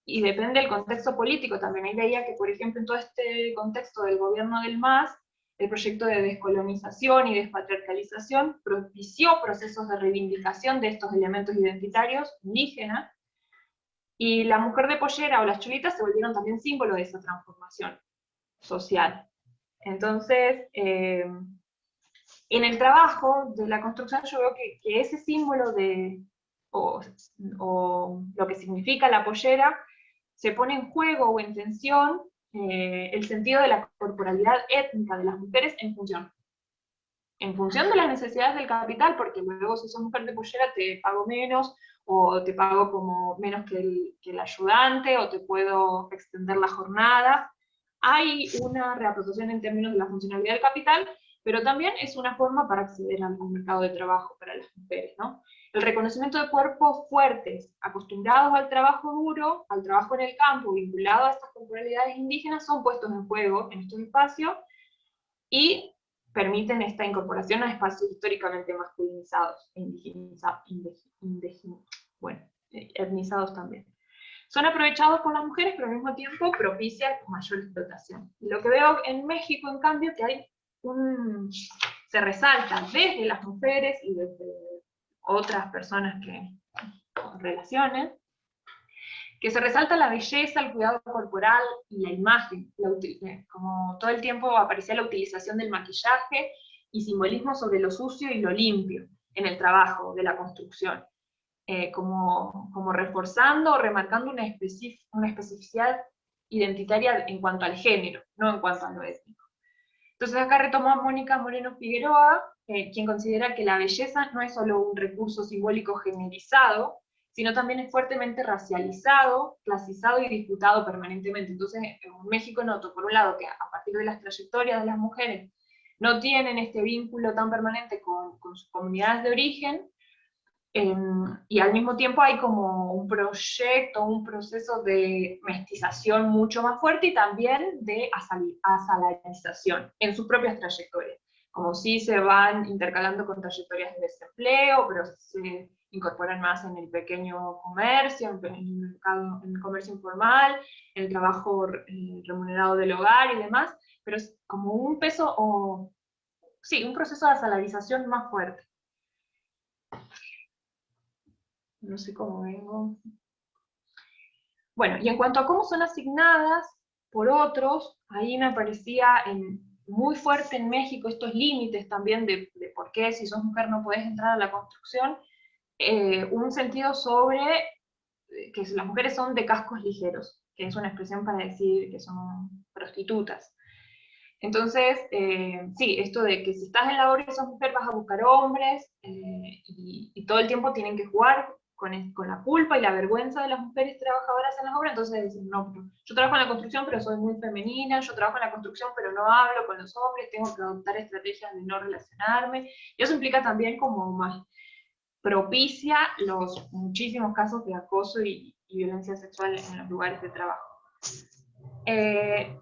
y depende del contexto político también. Ahí veía que, por ejemplo, en todo este contexto del gobierno del MAS, el proyecto de descolonización y despatriarcalización propició procesos de reivindicación de estos elementos identitarios indígenas, y la mujer de pollera o las cholitas se volvieron también símbolo de esa transformación social. Entonces, en el trabajo de la construcción yo veo que ese símbolo o lo que significa la pollera se pone en juego o en tensión el sentido de la corporalidad étnica de las mujeres en función de las necesidades del capital, porque luego si sos mujer de pollera te pago menos, o te pago como menos que el ayudante, o te puedo extender la jornada. Hay una reapropiación en términos de la funcionalidad del capital, pero también es una forma para acceder al mercado de trabajo para las mujeres, ¿no? El reconocimiento de cuerpos fuertes, acostumbrados al trabajo duro, al trabajo en el campo, vinculados a estas corporalidades indígenas, son puestos en juego en estos espacios y permiten esta incorporación a espacios históricamente masculinizados e etnizados también. Son aprovechados por las mujeres, pero al mismo tiempo propician mayor explotación. Y lo que veo en México, en cambio, que se resalta desde las mujeres y desde otras personas con relaciones, que se resalta la belleza, el cuidado corporal y la imagen, como todo el tiempo aparecía la utilización del maquillaje y simbolismo sobre lo sucio y lo limpio en el trabajo de la construcción, como reforzando o remarcando una especificidad identitaria en cuanto al género, no en cuanto a lo étnico. Entonces acá retoma Mónica Moreno Figueroa, quien considera que la belleza no es solo un recurso simbólico generizado, sino también es fuertemente racializado, clasizado y disputado permanentemente. Entonces en México noto, por un lado, que a partir de las trayectorias de las mujeres no tienen este vínculo tan permanente con sus comunidades de origen, y al mismo tiempo hay como un proyecto, un proceso de mestización mucho más fuerte y también de asalarización en sus propias trayectorias. Como si se van intercalando con trayectorias de desempleo, pero se incorporan más en el pequeño comercio, en el comercio informal, en el trabajo remunerado del hogar y demás, pero es como un peso, sí, un proceso de asalarización más fuerte. No sé cómo vengo. Bueno, y en cuanto a cómo son asignadas por otros, ahí me parecía muy fuerte en México estos límites también de por qué si sos mujer no podés entrar a la construcción, un sentido sobre que las mujeres son de cascos ligeros, que es una expresión para decir que son prostitutas. Entonces, sí, esto de que si estás en la obra y sos mujer vas a buscar hombres, y todo el tiempo tienen que jugar con la culpa y la vergüenza de las mujeres trabajadoras en las obras, entonces dicen, no, yo trabajo en la construcción pero soy muy femenina, yo trabajo en la construcción pero no hablo con los hombres, tengo que adoptar estrategias de no relacionarme, y eso implica también como más propicia los muchísimos casos de acoso y violencia sexual en los lugares de trabajo.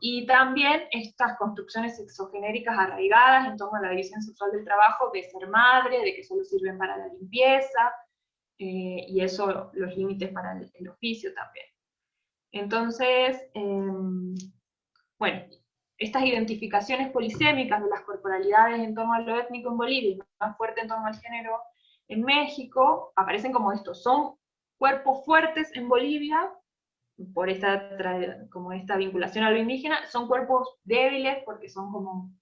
Y también estas construcciones sexogenéricas arraigadas en torno a la división sexual del trabajo, de ser madre, de que solo sirven para la limpieza, y eso, los límites para el oficio también. Entonces, bueno, estas identificaciones polisémicas de las corporalidades en torno a lo étnico en Bolivia, y más fuerte en torno al género en México, aparecen como estos, son cuerpos fuertes en Bolivia, por como esta vinculación a lo indígena, son cuerpos débiles porque son como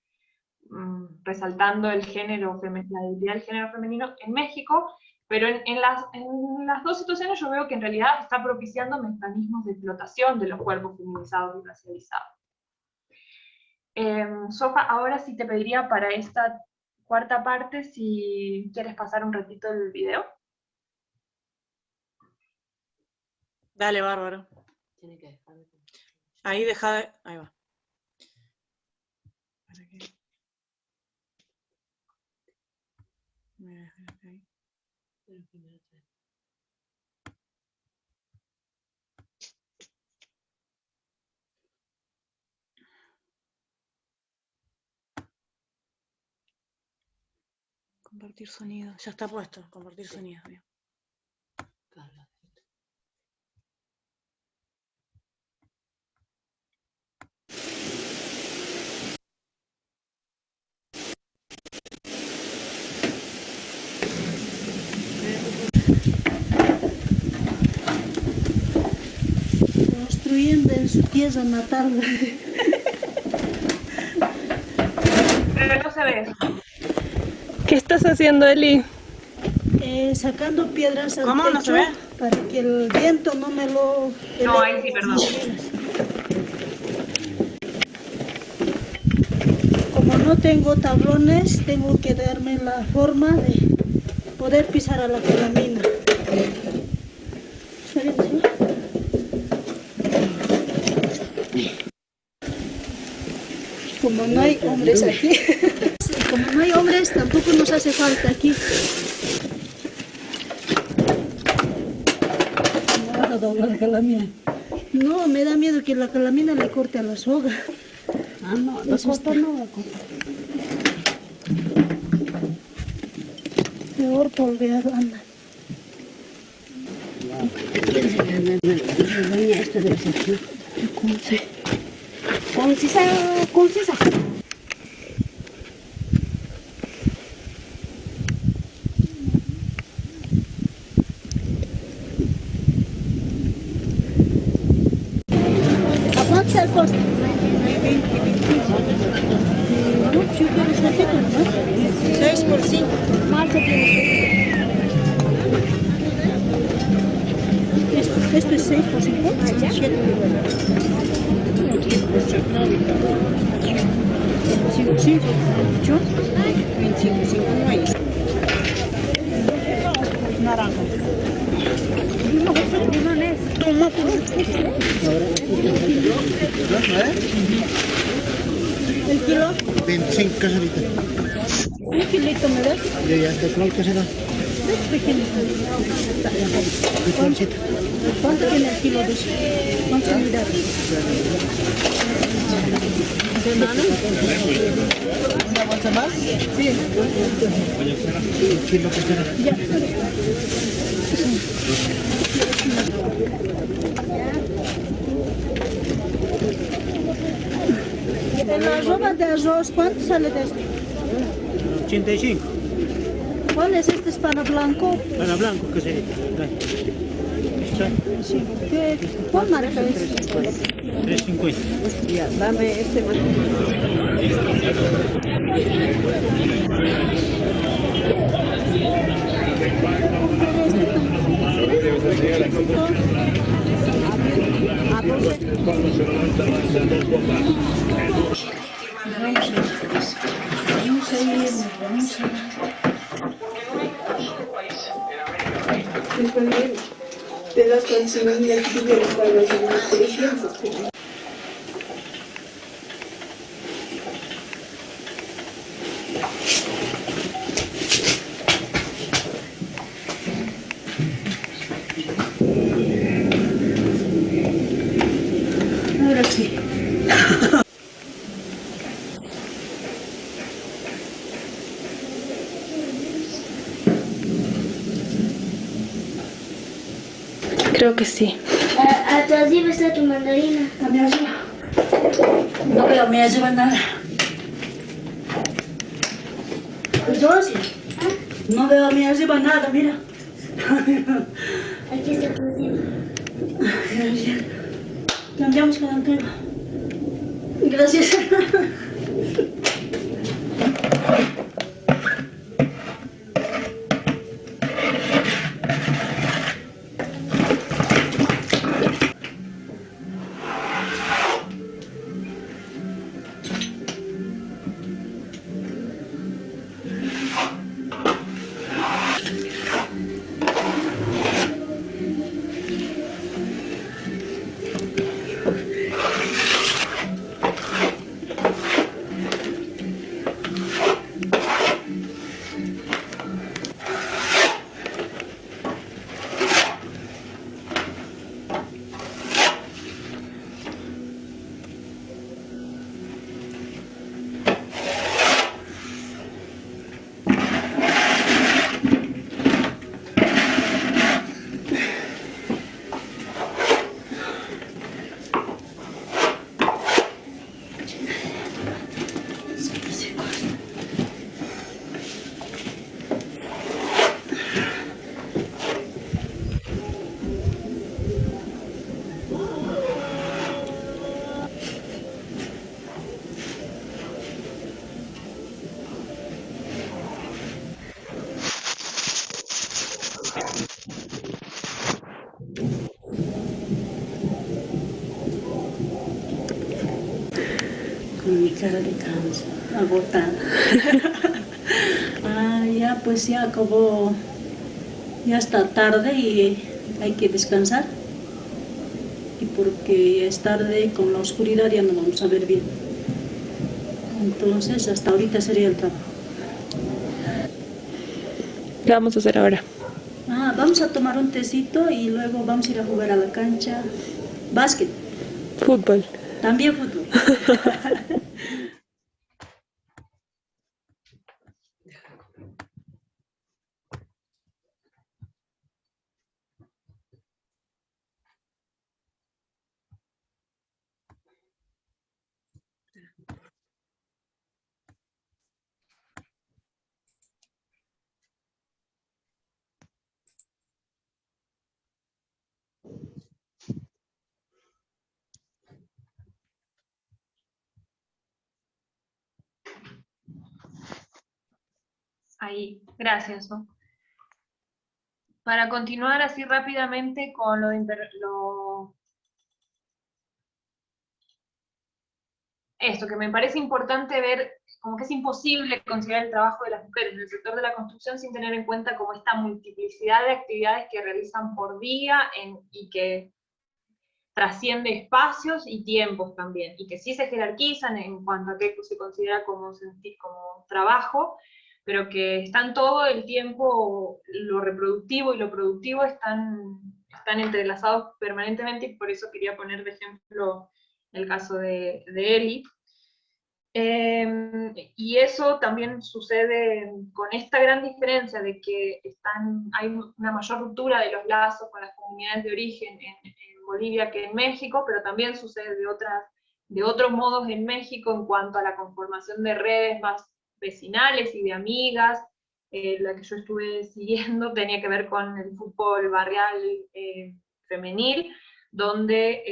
resaltando el género, la debilidad del género femenino en México, pero en las dos situaciones yo veo que en realidad está propiciando mecanismos de explotación de los cuerpos feminizados y racializados. Sofa, ahora sí te pediría para esta cuarta parte si quieres pasar un ratito el video.
Dale, bárbaro. Ahí deja de... Ahí va. Compartir sonido. Ya está puesto. Compartir sonido. Bien.
Construyendo en su tierra natal.
Pero no se ve eso.
¿Qué estás haciendo, Eli?
Sacando piedras al
¿Cómo?
techo
¿No se ve?
para que el viento no me lo...
No, ahí sí, perdón.
Como no tengo tablones, tengo que darme la forma de poder pisar a la calamina. Como no hay hombres aquí, como no hay hombres, tampoco nos hace falta aquí. ¿No vas a doblar la calamina? No, me da miedo que la calamina le corte a la soga. Ah, no, la soga no va a cortar. Peor polveado anda. Esto debe ser, ¿cómo se? Concisa. Avanza el costo. No, yo quiero sueltito, ¿no? 6 por 5. Marta tiene. Esto es 6 por 50, 7 sí, 8, 25, 59. Naranja. Toma, ¿el kilo?
25 caseritas.
¿Un kilito me das?
Ya, ¿de cuál casera?
¿Cuánto tiene el kilo de eso? ¿Cuántas unidades?
¿Una bolsa más?
Sí.
Un kilo casera.
Ya. La ropa de arroz, ¿cuánto sale de esto?
85.
¿Cuál es este? ¿Es para blanco?
Para blanco caserita.
Sí. ¿Cuál marca es?
3.50.
Ya, dame este más. A 12.
De las canciones de para los niños.
Ahora sí.
Creo que sí.
Hasta arriba está tu mandarina.
A mi arriba. No veo, me arriba nada. Entonces, no veo a mi arriba nada, mira.
Aquí está por encima.
Cambiamos con antiguo. Gracias. Con mi cara de canso, agotada. Ya pues ya acabó, ya está tarde y hay que descansar. Y porque ya es tarde, con la oscuridad ya no vamos a ver bien. Entonces hasta ahorita sería el trabajo.
¿Qué vamos a hacer ahora?
Vamos a tomar un tecito y luego vamos a ir a jugar a la cancha. Básquet,
Fútbol.
también fútbol.
Ahí, gracias, ¿no? para continuar así rápidamente con esto, que me parece importante ver, como que es imposible considerar el trabajo de las mujeres en el sector de la construcción sin tener en cuenta como esta multiplicidad de actividades que realizan por día y que trasciende espacios y tiempos también, y que sí se jerarquizan en cuanto a qué se considera como trabajo, pero que están todo el tiempo, lo reproductivo y lo productivo están entrelazados permanentemente, y por eso quería poner de ejemplo el caso de Eli. Y eso también sucede con esta gran diferencia de que hay una mayor ruptura de los lazos con las comunidades de origen en Bolivia que en México, pero también sucede de otros modos en México en cuanto a la conformación de redes más vecinales y de amigas. La que yo estuve siguiendo tenía que ver con el fútbol barrial femenil, donde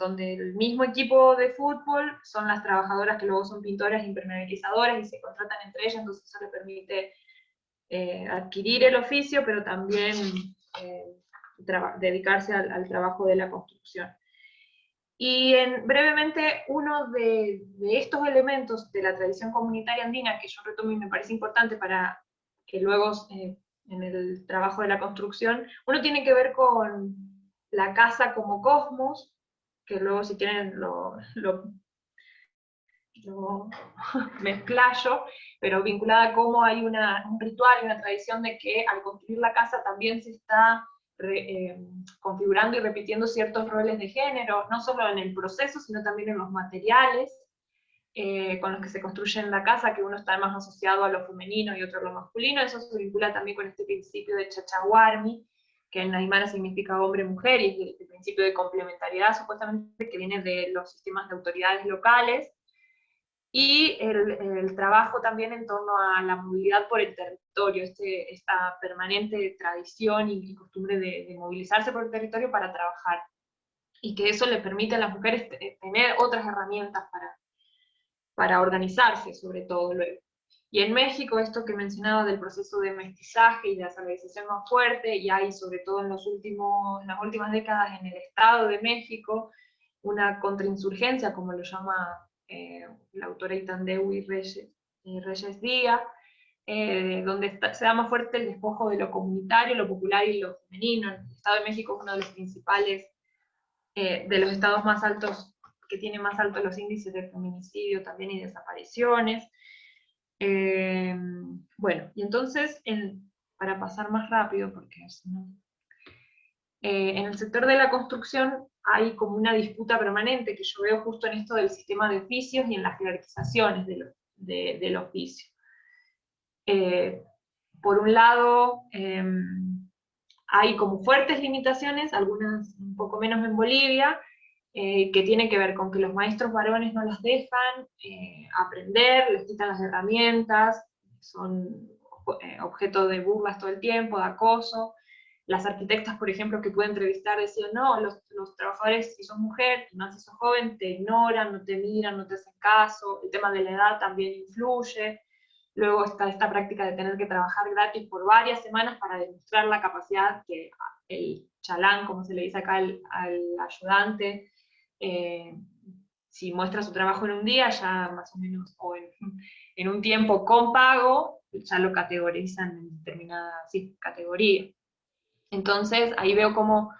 el mismo equipo de fútbol son las trabajadoras que luego son pintoras impermeabilizadoras y se contratan entre ellas, entonces eso les permite adquirir el oficio, pero también dedicarse al trabajo de la construcción. Y brevemente, uno de estos elementos de la tradición comunitaria andina, que yo retomo y me parece importante para que luego en el trabajo de la construcción, uno tiene que ver con la casa como cosmos, que luego si quieren lo mezclayo, pero vinculada a cómo hay un ritual y una tradición de que al construir la casa también se está configurando y repitiendo ciertos roles de género, no solo en el proceso, sino también en los materiales con los que se construye la casa, que uno está más asociado a lo femenino y otro a lo masculino. Eso se vincula también con este principio de Chachahuarmi, que en aymara significa hombre-mujer, y es el principio de complementariedad, supuestamente, que viene de los sistemas de autoridades locales, y el trabajo también en torno a la movilidad por el territorio, esta permanente tradición y costumbre de movilizarse por el territorio para trabajar, y que eso le permite a las mujeres tener otras herramientas para organizarse, sobre todo luego. Y en México, esto que mencionaba del proceso de mestizaje y de salarización más fuerte, y hay sobre todo en las últimas décadas en el Estado de México, una contrainsurgencia, como lo llama la autora Itandewi Reyes Díaz, donde se da más fuerte el despojo de lo comunitario, lo popular y lo femenino. El Estado de México es uno de los principales, de los estados más altos, que tiene más altos los índices de feminicidio también y desapariciones. Bueno, y entonces, para pasar más rápido, porque si no... en el sector de la construcción hay como una disputa permanente que yo veo justo en esto del sistema de oficios y en las jerarquizaciones del oficio. Por un lado, hay como fuertes limitaciones, algunas un poco menos en Bolivia, que tienen que ver con que los maestros varones no las dejan aprender, les quitan las herramientas, son objeto de burlas todo el tiempo, de acoso. Las arquitectas, por ejemplo, que pude entrevistar decían, no, los trabajadores, si sos mujer, y más si sos joven, te ignoran, no te miran, no te hacen caso. El tema de la edad también influye. Luego está esta práctica de tener que trabajar gratis por varias semanas para demostrar la capacidad que el chalán, como se le dice acá al ayudante, si muestra su trabajo en un día, ya más o menos, o en un tiempo con pago, ya lo categorizan en determinada categoría. Entonces, ahí veo cómo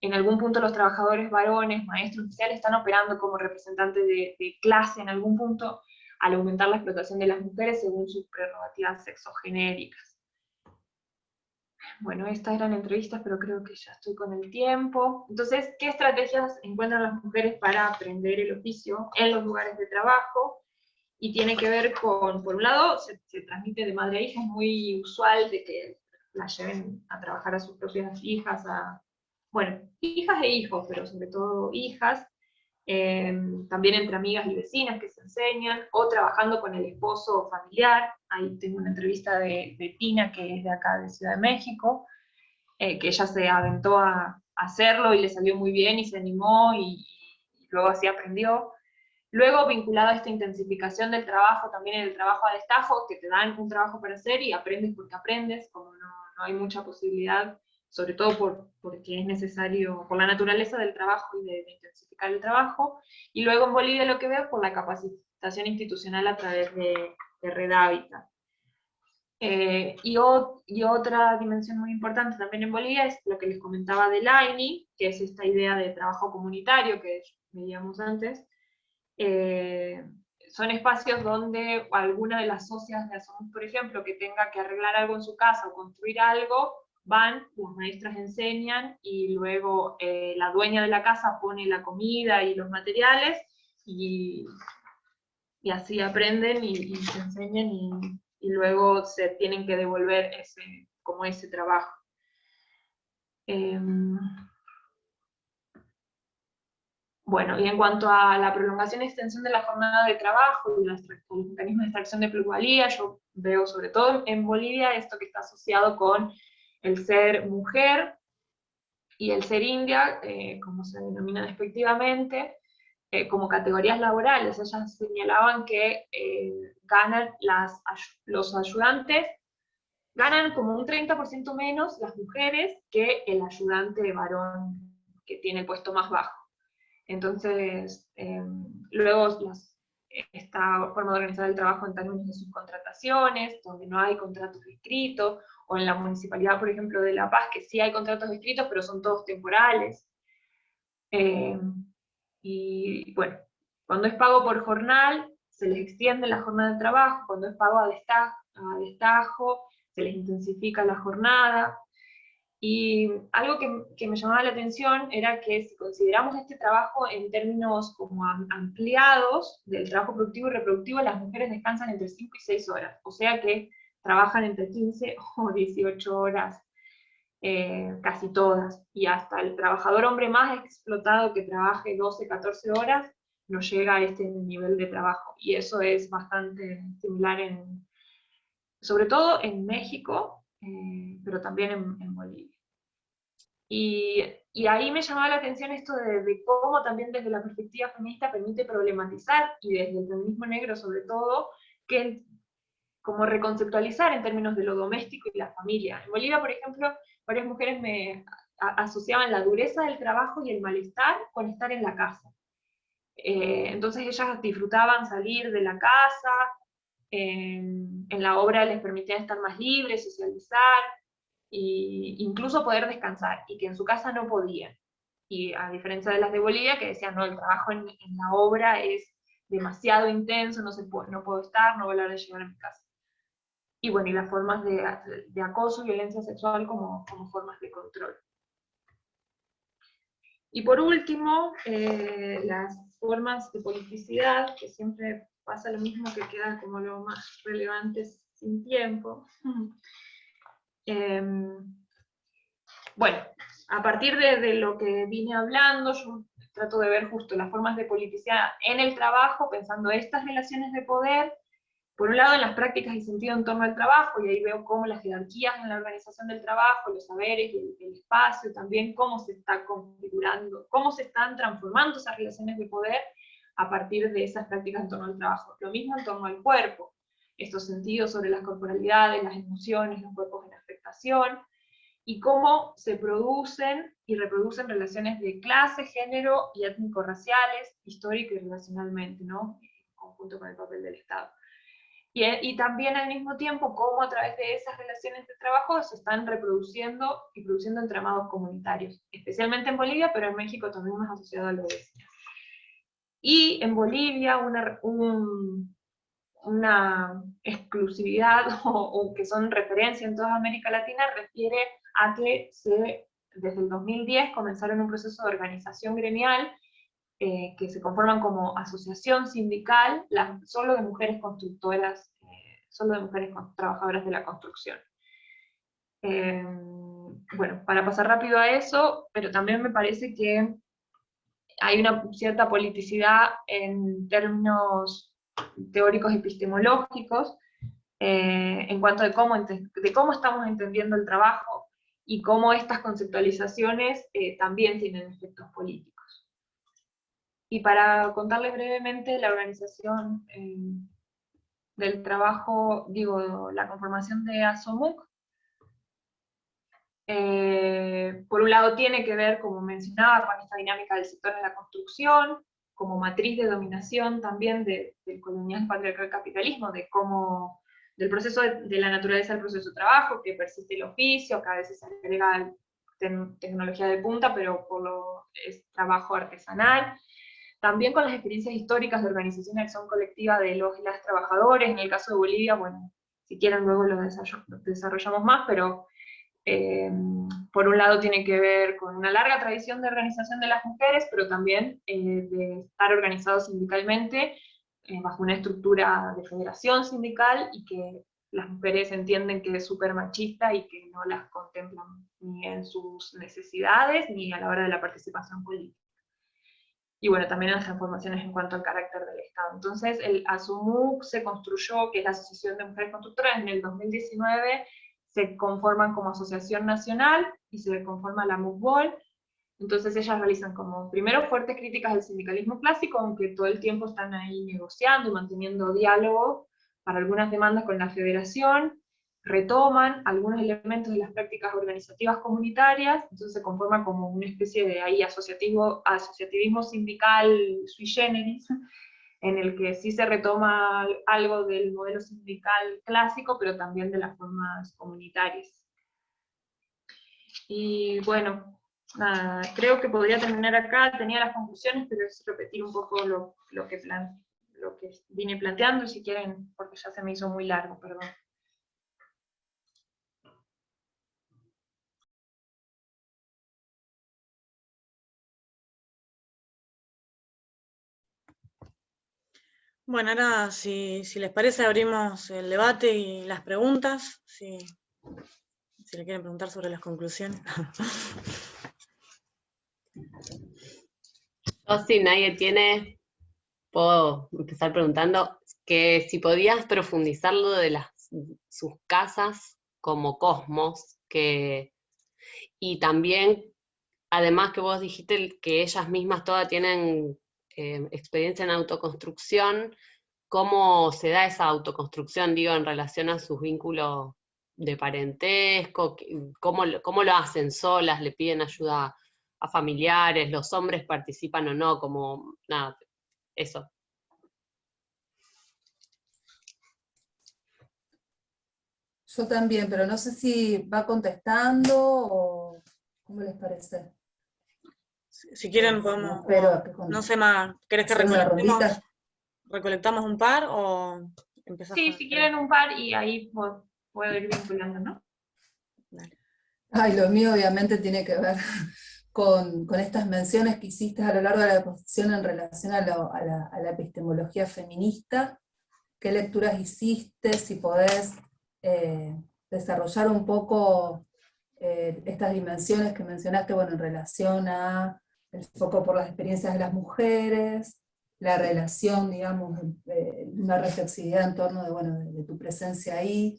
en algún punto los trabajadores varones, maestros oficiales, están operando como representantes de clase en algún punto, al aumentar la explotación de las mujeres según sus prerrogativas sexogenéricas. Bueno, estas eran entrevistas, pero creo que ya estoy con el tiempo. Entonces, ¿qué estrategias encuentran las mujeres para aprender el oficio en los lugares de trabajo? Y tiene que ver con, por un lado, se transmite de madre a hija, es muy usual de que las lleven a trabajar a sus propias hijas, bueno, hijas e hijos, pero sobre todo hijas, también entre amigas y vecinas que se enseñan, o trabajando con el esposo familiar. Ahí tengo una entrevista de Tina, que es de acá, de Ciudad de México, que ella se aventó a hacerlo y le salió muy bien y se animó y luego así aprendió. Luego, vinculado a esta intensificación del trabajo, también en el trabajo a destajo, que te dan un trabajo para hacer y aprendes porque aprendes, como no no hay mucha posibilidad, sobre todo porque es necesario, por la naturaleza del trabajo y de intensificar el trabajo. Y luego en Bolivia lo que veo es por la capacitación institucional a través de Red Hábitat. Y otra dimensión muy importante también en Bolivia es lo que les comentaba del AINI, que es esta idea de trabajo comunitario que veíamos antes. Son espacios donde alguna de las socias de ASOMUC, por ejemplo, que tenga que arreglar algo en su casa o construir algo, van, las maestras enseñan, y luego la dueña de la casa pone la comida y los materiales, y así aprenden y se enseñan, y luego se tienen que devolver ese trabajo. Bueno, y en cuanto a la prolongación y extensión de la jornada de trabajo y los mecanismos de extracción de plusvalía, yo veo sobre todo en Bolivia esto que está asociado con el ser mujer y el ser india, como se denomina despectivamente, como categorías laborales. Ellas señalaban que ganan los ayudantes, ganan como un 30% menos las mujeres que el ayudante varón que tiene el puesto más bajo. Entonces, luego esta forma de organizar el trabajo en términos de subcontrataciones, donde no hay contratos escritos, o en la municipalidad, por ejemplo, de La Paz, que sí hay contratos escritos, pero son todos temporales. Y bueno, cuando es pago por jornal, se les extiende la jornada de trabajo; cuando es pago a destajo, se les intensifica la jornada. Y algo que me llamaba la atención era que si consideramos este trabajo en términos como ampliados del trabajo productivo y reproductivo, las mujeres descansan entre 5 y 6 horas, o sea que trabajan entre 15 o 18 horas, casi todas, y hasta el trabajador hombre más explotado que trabaje 12, 14 horas, no llega a este nivel de trabajo, y eso es bastante similar sobre todo en México, pero también en Bolivia. Y ahí me llamaba la atención esto de cómo también desde la perspectiva feminista permite problematizar, y desde el feminismo negro sobre todo, como reconceptualizar en términos de lo doméstico y la familia. En Bolivia, por ejemplo, varias mujeres me asociaban la dureza del trabajo y el malestar con estar en la casa. Entonces ellas disfrutaban salir de la casa, en la obra les permitían estar más libres, socializar, e incluso poder descansar, y que en su casa no podían. Y a diferencia de las de Bolivia, que decían, no, el trabajo en la obra es demasiado intenso, no puedo estar, no voy a hablar de llegar a mi casa. Y bueno, y las formas de acoso y violencia sexual como formas de control. Y por último, las formas de politicidad, que siempre pasa lo mismo, que queda como lo más relevante sin tiempo. Bueno, a partir de lo que vine hablando, yo trato de ver justo las formas de politicidad en el trabajo, pensando estas relaciones de poder, por un lado en las prácticas y sentido en torno al trabajo, y ahí veo cómo las jerarquías en la organización del trabajo, los saberes y el espacio, también cómo se está configurando, cómo se están transformando esas relaciones de poder a partir de esas prácticas en torno al trabajo. Lo mismo en torno al cuerpo, estos sentidos sobre las corporalidades, las emociones, los cuerpos en afectación, y cómo se producen y reproducen relaciones de clase, género y étnico-raciales, histórico y relacionalmente, ¿no? En conjunto con el papel del Estado. Y también al mismo tiempo cómo a través de esas relaciones de trabajo se están reproduciendo y produciendo entramados comunitarios, especialmente en Bolivia, pero en México también más asociado a la obesidad. Y en Bolivia una exclusividad o que son referencia en toda América Latina refiere a que desde el 2010 comenzaron un proceso de organización gremial que se conforman como asociación sindical, solo de mujeres constructoras, solo de mujeres trabajadoras de la construcción. Bueno, para pasar rápido a eso, pero también me parece que hay una cierta politicidad en términos teóricos epistemológicos, en cuanto de cómo estamos entendiendo el trabajo, y cómo estas conceptualizaciones también tienen efectos políticos. Y para contarles brevemente la organización del trabajo, la conformación de ASOMUC, Por un lado tiene que ver, como mencionaba, con esta dinámica del sector de la construcción, como matriz de dominación también del colonial patriarcal capitalismo, del proceso de la naturaleza del proceso de trabajo, que persiste el oficio, que a veces se agrega tecnología de punta, pero es trabajo artesanal. También con las experiencias históricas de organización y acción colectiva de los y las trabajadores. En el caso de Bolivia, bueno, si quieren luego lo desarrollamos más, pero por un lado tiene que ver con una larga tradición de organización de las mujeres, pero también de estar organizados sindicalmente bajo una estructura de federación sindical, y que las mujeres entienden que es súper machista y que no las contemplan ni en sus necesidades ni a la hora de la participación política. Y bueno, también las transformaciones en cuanto al carácter del Estado. Entonces el ASUMUC se construyó, que es la Asociación de Mujeres Constructoras, en el 2019, se conforman como asociación nacional y se conforma la MUCBOL. Entonces ellas realizan como, primero, fuertes críticas al sindicalismo clásico, aunque todo el tiempo están ahí negociando y manteniendo diálogo para algunas demandas con la federación, retoman algunos elementos de las prácticas organizativas comunitarias, entonces se conforma como una especie de ahí asociativismo sindical sui generis, en el que sí se retoma algo del modelo sindical clásico, pero también de las formas comunitarias. Y bueno, nada, creo que podría terminar acá, tenía las conclusiones, pero es repetir un poco lo que vine planteando, si quieren, porque ya se me hizo muy largo, perdón.
Bueno, ahora si les parece abrimos el debate y las preguntas, si le quieren preguntar sobre las conclusiones.
Yo, si nadie tiene, puedo empezar preguntando que si podías profundizar lo de sus casas como cosmos, y también, además que vos dijiste que ellas mismas todas tienen experiencia en autoconstrucción, ¿cómo se da esa autoconstrucción, digo, en relación a sus vínculos de parentesco? ¿Cómo lo hacen solas? ¿Le piden ayuda a familiares? ¿Los hombres participan o no? Como, nada, eso.
Yo también, pero no sé si va contestando o cómo les parece.
Si quieren podemos, no sé, ¿querés que recolectamos un par o empezamos?
Sí, si quieren un par y ahí puedo ir vinculando, ¿no?
Dale.
Ay, lo mío obviamente tiene que ver con estas menciones que hiciste a lo largo de la exposición en relación a la epistemología feminista. ¿Qué lecturas hiciste? Si podés desarrollar un poco estas dimensiones que mencionaste, bueno, en relación a el foco por las experiencias de las mujeres, la relación, digamos, una reflexividad en torno de tu presencia ahí,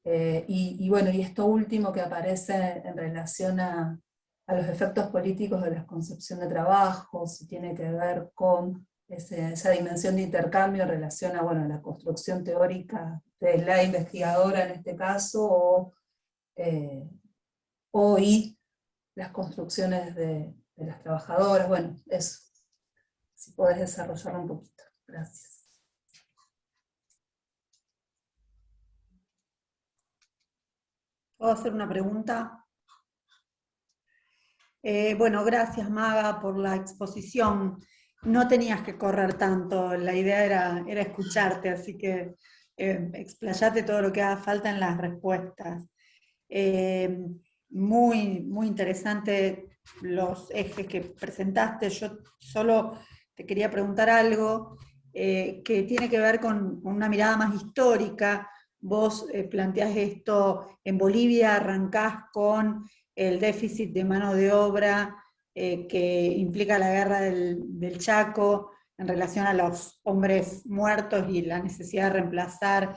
y bueno, y esto último que aparece en relación a los efectos políticos de la concepción de trabajo, si tiene que ver con esa dimensión de intercambio en relación a la construcción teórica de la investigadora en este caso, y las construcciones de las trabajadoras. Bueno, eso, si podés desarrollarlo un poquito. Gracias.
¿Puedo hacer una pregunta? Bueno, gracias Maga por la exposición. No tenías que correr tanto, la idea era escucharte, así que explayate todo lo que haga falta en las respuestas. Muy, muy interesante los ejes que presentaste. Yo solo te quería preguntar algo que tiene que ver con una mirada más histórica. Vos planteás esto, en Bolivia arrancás con el déficit de mano de obra que implica la guerra del Chaco en relación a los hombres muertos y la necesidad de reemplazar.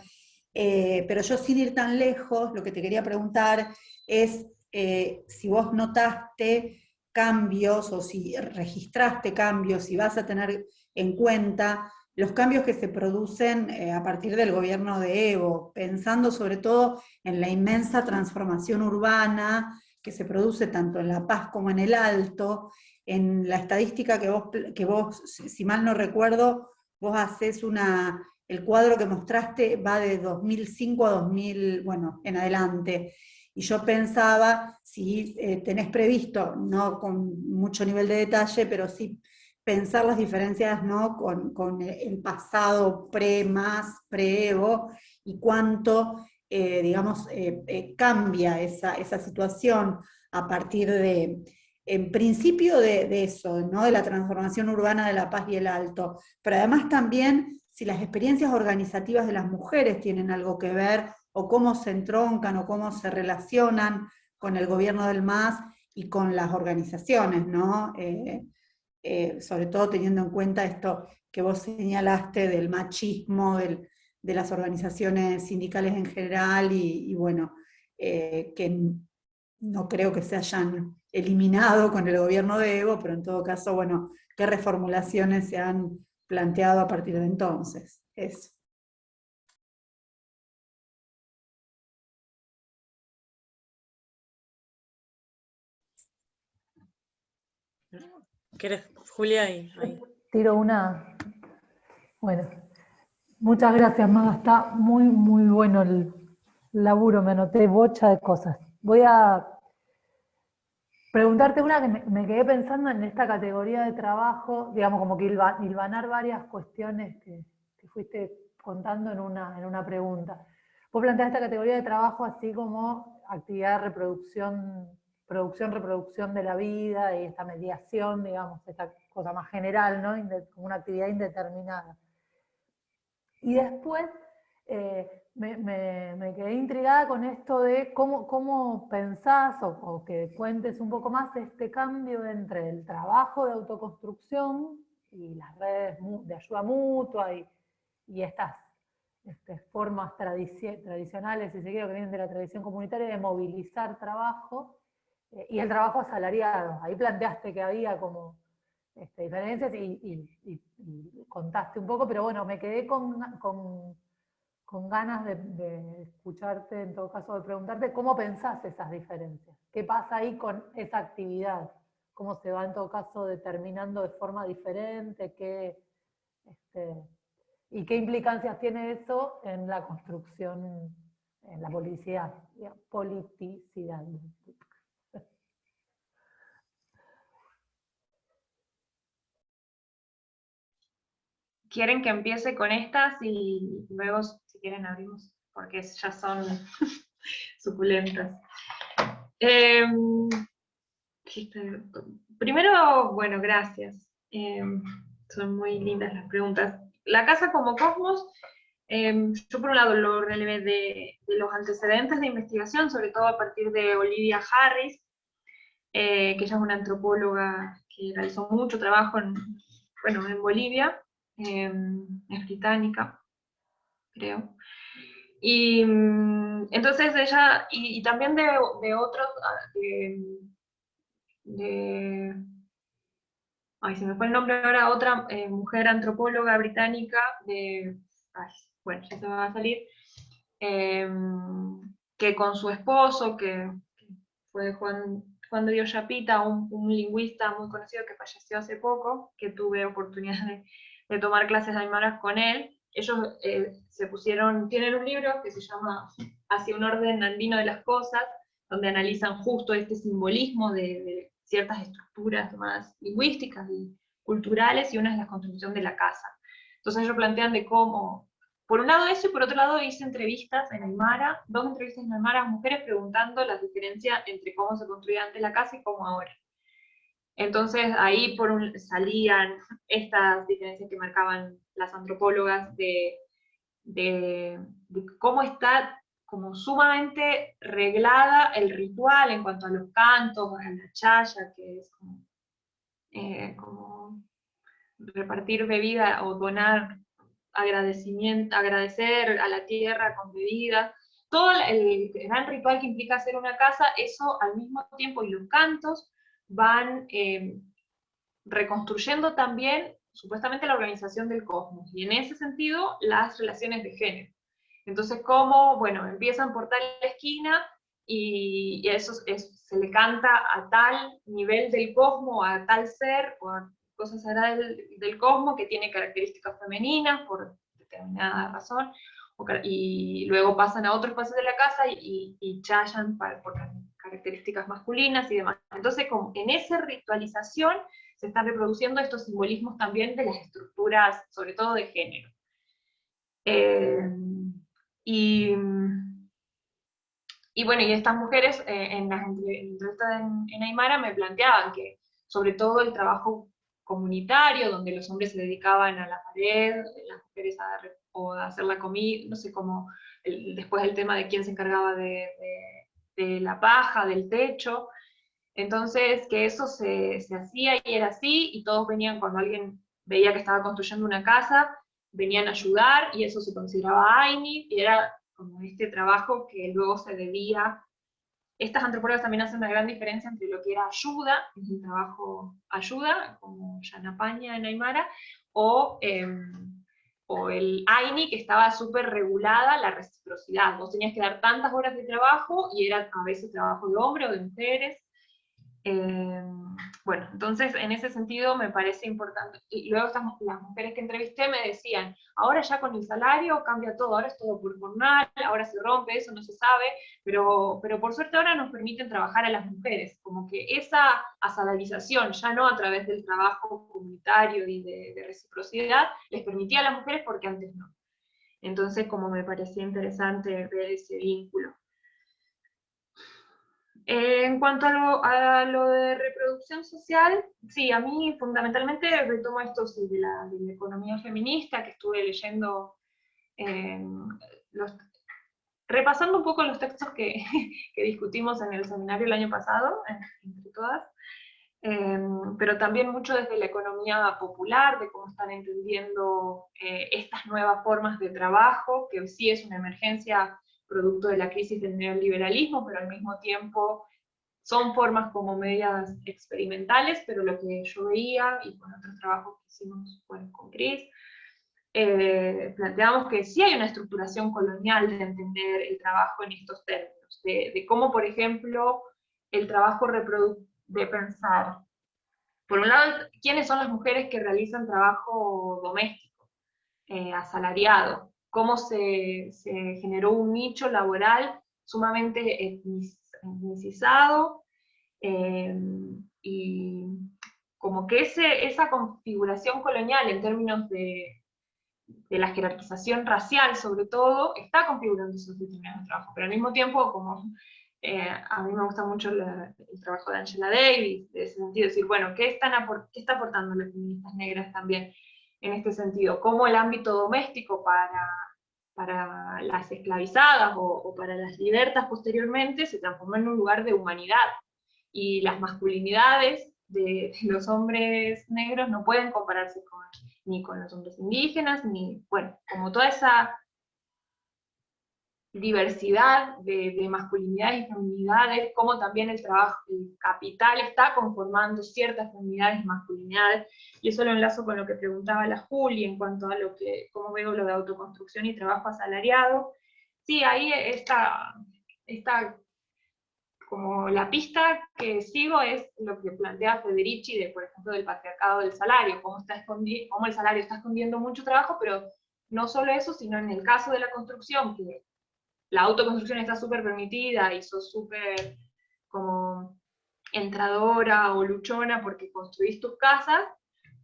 Pero yo, sin ir tan lejos, lo que te quería preguntar es si vos notaste cambios o si registraste cambios, si vas a tener en cuenta los cambios que se producen a partir del gobierno de Evo, pensando sobre todo en la inmensa transformación urbana que se produce tanto en La Paz como en el Alto. En la estadística que vos, si mal no recuerdo, vos hacés el cuadro que mostraste va de 2005 a 2000, bueno, en adelante. Y yo pensaba, si tenés previsto, no con mucho nivel de detalle, pero sí pensar las diferencias, ¿no?, con el pasado pre-Evo, y cuánto, digamos, cambia esa situación a partir de, en principio, de eso, ¿no?, de la transformación urbana de La Paz y el Alto, pero además también si las experiencias organizativas de las mujeres tienen algo que ver, o cómo se entroncan, o cómo se relacionan con el gobierno del MAS y con las organizaciones, ¿no? Sobre todo teniendo en cuenta esto que vos señalaste del machismo, de las organizaciones sindicales en general, y bueno, que no creo que se hayan eliminado con el gobierno de Evo, pero en todo caso, bueno, qué reformulaciones se han planteado a partir de entonces. Eso.
¿Querés, Julia? Y ahí.
Tiro una. Bueno, muchas gracias, Maga. Está muy, muy bueno el laburo. Me anoté bocha de cosas. Voy a preguntarte una que me quedé pensando en esta categoría de trabajo, digamos, como que hilvanar varias cuestiones que fuiste contando en una pregunta. Vos planteás esta categoría de trabajo así como actividad de reproducción de la vida, y esta mediación, digamos, esta cosa más general, ¿no?, como una actividad indeterminada. Y después me quedé intrigada con esto de cómo pensás, o que cuentes un poco más este cambio entre el trabajo de autoconstrucción y las redes de ayuda mutua y estas formas tradicionales, si se quiere, que vienen de la tradición comunitaria, de movilizar trabajo, y el trabajo asalariado. Ahí planteaste que había como diferencias y contaste un poco, pero bueno, me quedé con ganas de escucharte, en todo caso, de preguntarte cómo pensás esas diferencias. ¿Qué pasa ahí con esa actividad? ¿Cómo se va, en todo caso, determinando de forma diferente? ¿Y qué implicancias tiene eso en la construcción, en la politicidad?
¿Quieren que empiece con estas y luego, si quieren, abrimos? Porque ya son suculentas. Primero, bueno, gracias. Son muy lindas las preguntas. La casa como cosmos, yo por un lado lo relevé de los antecedentes de investigación, sobre todo a partir de Olivia Harris, que ella es una antropóloga que realizó mucho trabajo en Bolivia. Es británica, creo. Y entonces ella, y también de otros, ay, se me fue el nombre ahora, otra mujer antropóloga británica, bueno, ya se me va a salir, que con su esposo, que fue Juan de Dios Yapita, un lingüista muy conocido que falleció hace poco, que tuve oportunidad de tomar clases de aymaras con él. Ellos tienen un libro que se llama Hacia un orden andino de las cosas, donde analizan justo este simbolismo de ciertas estructuras más lingüísticas y culturales, y una es la construcción de la casa. Entonces ellos plantean de cómo, por un lado eso, y por otro lado hice entrevistas en aymara, 2 entrevistas en aymara a mujeres preguntando las diferencias entre cómo se construía antes la casa y cómo ahora. Entonces ahí salían estas diferencias que marcaban las antropólogas de cómo está como sumamente reglada el ritual en cuanto a los cantos, a la chaya, que es como repartir bebida o donar agradecimiento, agradecer a la tierra con bebida, todo el gran ritual que implica hacer una casa, eso al mismo tiempo, y los cantos van reconstruyendo también supuestamente la organización del cosmos, y en ese sentido las relaciones de género. Entonces, cómo, bueno, empiezan por tal esquina, y eso se le canta a tal nivel del cosmos, a tal ser, o a cosas sagradas del cosmos, que tiene características femeninas, por determinada razón, y luego pasan a otro espacio de la casa y chayan por características masculinas y demás. Entonces, en esa ritualización se están reproduciendo estos simbolismos también de las estructuras, sobre todo de género. Y bueno, y estas mujeres en las entrevistas en Aymara me planteaban que sobre todo el trabajo comunitario, donde los hombres se dedicaban a la pared, las mujeres a hacer la comida, no sé cómo, después el tema de quién se encargaba de la paja, del techo. Entonces, que eso se hacía y era así, y todos venían, cuando alguien veía que estaba construyendo una casa, venían a ayudar, y eso se consideraba AINI, y era como este trabajo que luego se debía. Estas antropólogas también hacen una gran diferencia entre lo que era ayuda, es un trabajo ayuda, como Yanapaña en Aymara, o el AINI, que estaba súper regulada la reciprocidad. Vos tenías que dar tantas horas de trabajo, y era a veces trabajo de hombres o de mujeres. Bueno, entonces en ese sentido me parece importante. Y luego las mujeres que entrevisté me decían, ahora ya con el salario cambia todo, ahora es todo por jornal, ahora se rompe, eso no se sabe, pero por suerte ahora nos permiten trabajar a las mujeres, como que esa asalarización, ya no a través del trabajo comunitario y de reciprocidad, les permitía a las mujeres porque antes no. Entonces como me parecía interesante ver ese vínculo. En cuanto a lo de reproducción social, sí, a mí fundamentalmente retomo esto sí, de la economía feminista, que estuve leyendo, repasando un poco los textos que discutimos en el seminario el año pasado, entre todas, pero también mucho desde la economía popular, de cómo están entendiendo estas nuevas formas de trabajo, que sí es una emergencia producto de la crisis del neoliberalismo, pero al mismo tiempo son formas como medias experimentales, pero lo que yo veía, y con otros trabajos que hicimos con Cris, planteamos que sí hay una estructuración colonial de entender el trabajo en estos términos, de cómo, por ejemplo, el trabajo de pensar, por un lado, quiénes son las mujeres que realizan trabajo doméstico, asalariado, cómo se generó un nicho laboral sumamente etnicizado, y como que esa configuración colonial en términos de la jerarquización racial sobre todo, está configurando esos determinados trabajos, pero al mismo tiempo, como a mí me gusta mucho el trabajo de Angela Davis, de ese sentido, decir, bueno, ¿qué está aportando las feministas negras también en este sentido? ¿Cómo el ámbito doméstico para las esclavizadas o para las libertas posteriormente se transformó en un lugar de humanidad? Y las masculinidades de los hombres negros no pueden compararse ni con los hombres indígenas, ni, bueno, como toda esa diversidad de masculinidades y feminidades, como también el capital está conformando ciertas feminidades y masculinidades, y eso lo enlazo con lo que preguntaba la Juli en cuanto a cómo veo lo de autoconstrucción y trabajo asalariado. Sí, ahí está como la pista que sigo es lo que plantea Federici, por ejemplo, del patriarcado del salario, cómo el salario está escondiendo mucho trabajo, pero no solo eso, sino en el caso de la construcción, que la autoconstrucción está súper permitida y sos súper como entradora o luchona porque construís tus casas,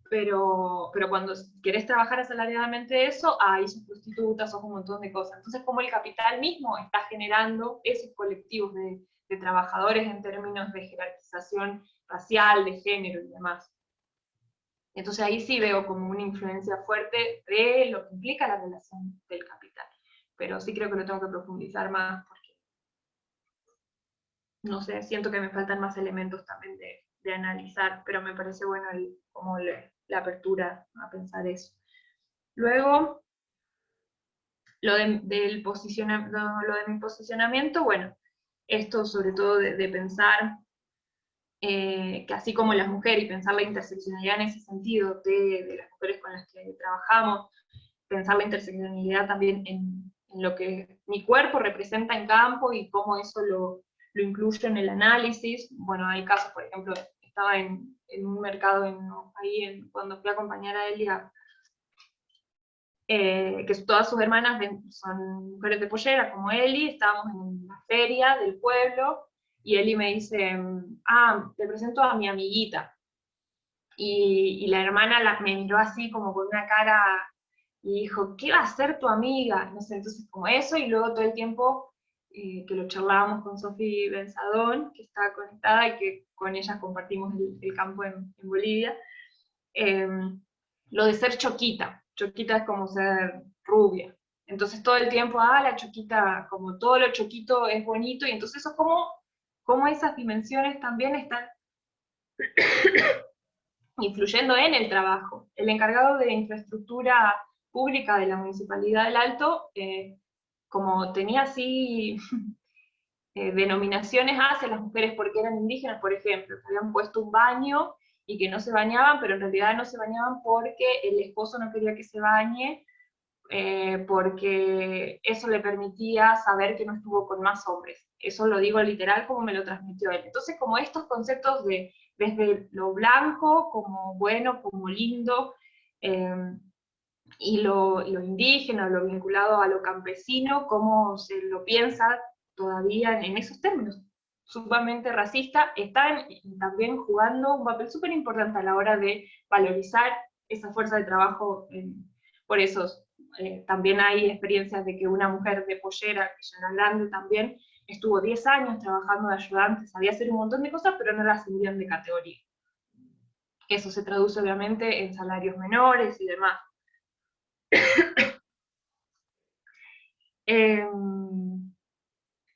pero cuando querés trabajar asalariadamente eso, ahí sos prostituta, sos un montón de cosas. Entonces, como el capital mismo está generando esos colectivos de trabajadores en términos de jerarquización racial, de género y demás. Entonces ahí sí veo como una influencia fuerte de lo que implica la relación del capital. Pero sí creo que lo tengo que profundizar más porque, no sé, siento que me faltan más elementos también de analizar, pero me parece bueno como la apertura a pensar eso. Luego, lo de mi posicionamiento, bueno, esto sobre todo de pensar que así como las mujeres, y pensar la interseccionalidad en ese sentido de las mujeres con las que trabajamos, pensar la interseccionalidad también en lo que mi cuerpo representa en campo y cómo eso lo incluyo en el análisis. Bueno, hay casos, por ejemplo, estaba en un mercado cuando fui a acompañar a Elia, que todas sus hermanas son mujeres de pollera, como Eli, estábamos en la feria del pueblo, y Eli me dice, te presento a mi amiguita. Y la hermana me miró así como con una cara, y dijo, ¿qué va a hacer tu amiga? No sé, entonces como eso, y luego todo el tiempo que lo charlábamos con Sofi Benzadón, que está conectada y que con ella compartimos el campo en Bolivia, lo de ser choquita. Choquita es como ser rubia. Entonces todo el tiempo, la choquita, como todo lo choquito es bonito, y entonces eso como esas dimensiones también están influyendo en el trabajo. El encargado de infraestructura pública de la Municipalidad del Alto, como tenía así denominaciones hacia las mujeres porque eran indígenas, por ejemplo, que habían puesto un baño y que no se bañaban, pero en realidad no se bañaban porque el esposo no quería que se bañe, porque eso le permitía saber que no estuvo con más hombres. Eso lo digo literal como me lo transmitió él. Entonces, como estos conceptos desde lo blanco, como bueno, como lindo, y lo indígena, lo vinculado a lo campesino, cómo se lo piensa todavía en esos términos sumamente racista, están también jugando un papel súper importante a la hora de valorizar esa fuerza de trabajo. Por eso también hay experiencias de que una mujer de pollera, que ya era grande también, estuvo 10 años trabajando de ayudante, sabía hacer un montón de cosas, pero no la ascendían de categoría. Eso se traduce obviamente en salarios menores y demás.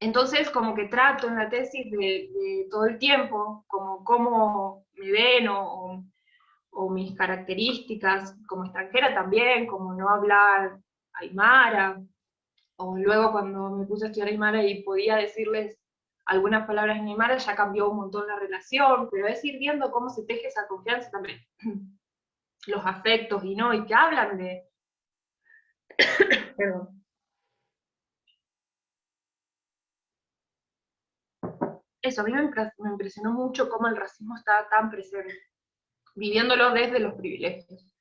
Entonces, como que trato en la tesis de todo el tiempo, como cómo me ven o mis características como extranjera también, como no hablar aymara, o luego cuando me puse a estudiar aymara y podía decirles algunas palabras en aymara, ya cambió un montón la relación, pero es ir viendo cómo se teje esa confianza también, los afectos y que hablan de... Perdón. Eso, a mí me impresionó mucho cómo el racismo estaba tan presente, viviéndolo desde los privilegios.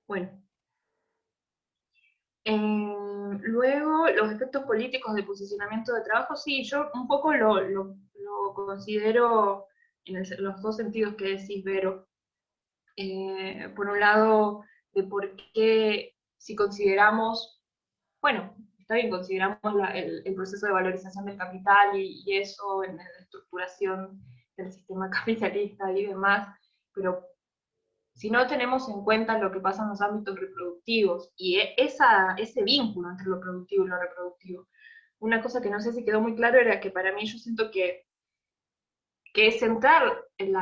Bueno. Luego, los efectos políticos de posicionamiento de trabajo, sí, yo un poco lo considero en los dos sentidos que decís, Vero. Por un lado, de por qué, si consideramos, bueno, está bien, consideramos el proceso de valorización del capital y eso en la estructuración del sistema capitalista y demás, pero si no tenemos en cuenta lo que pasa en los ámbitos reproductivos y ese vínculo entre lo productivo y lo reproductivo, una cosa que no sé si quedó muy claro era que para mí yo siento que es centrar en el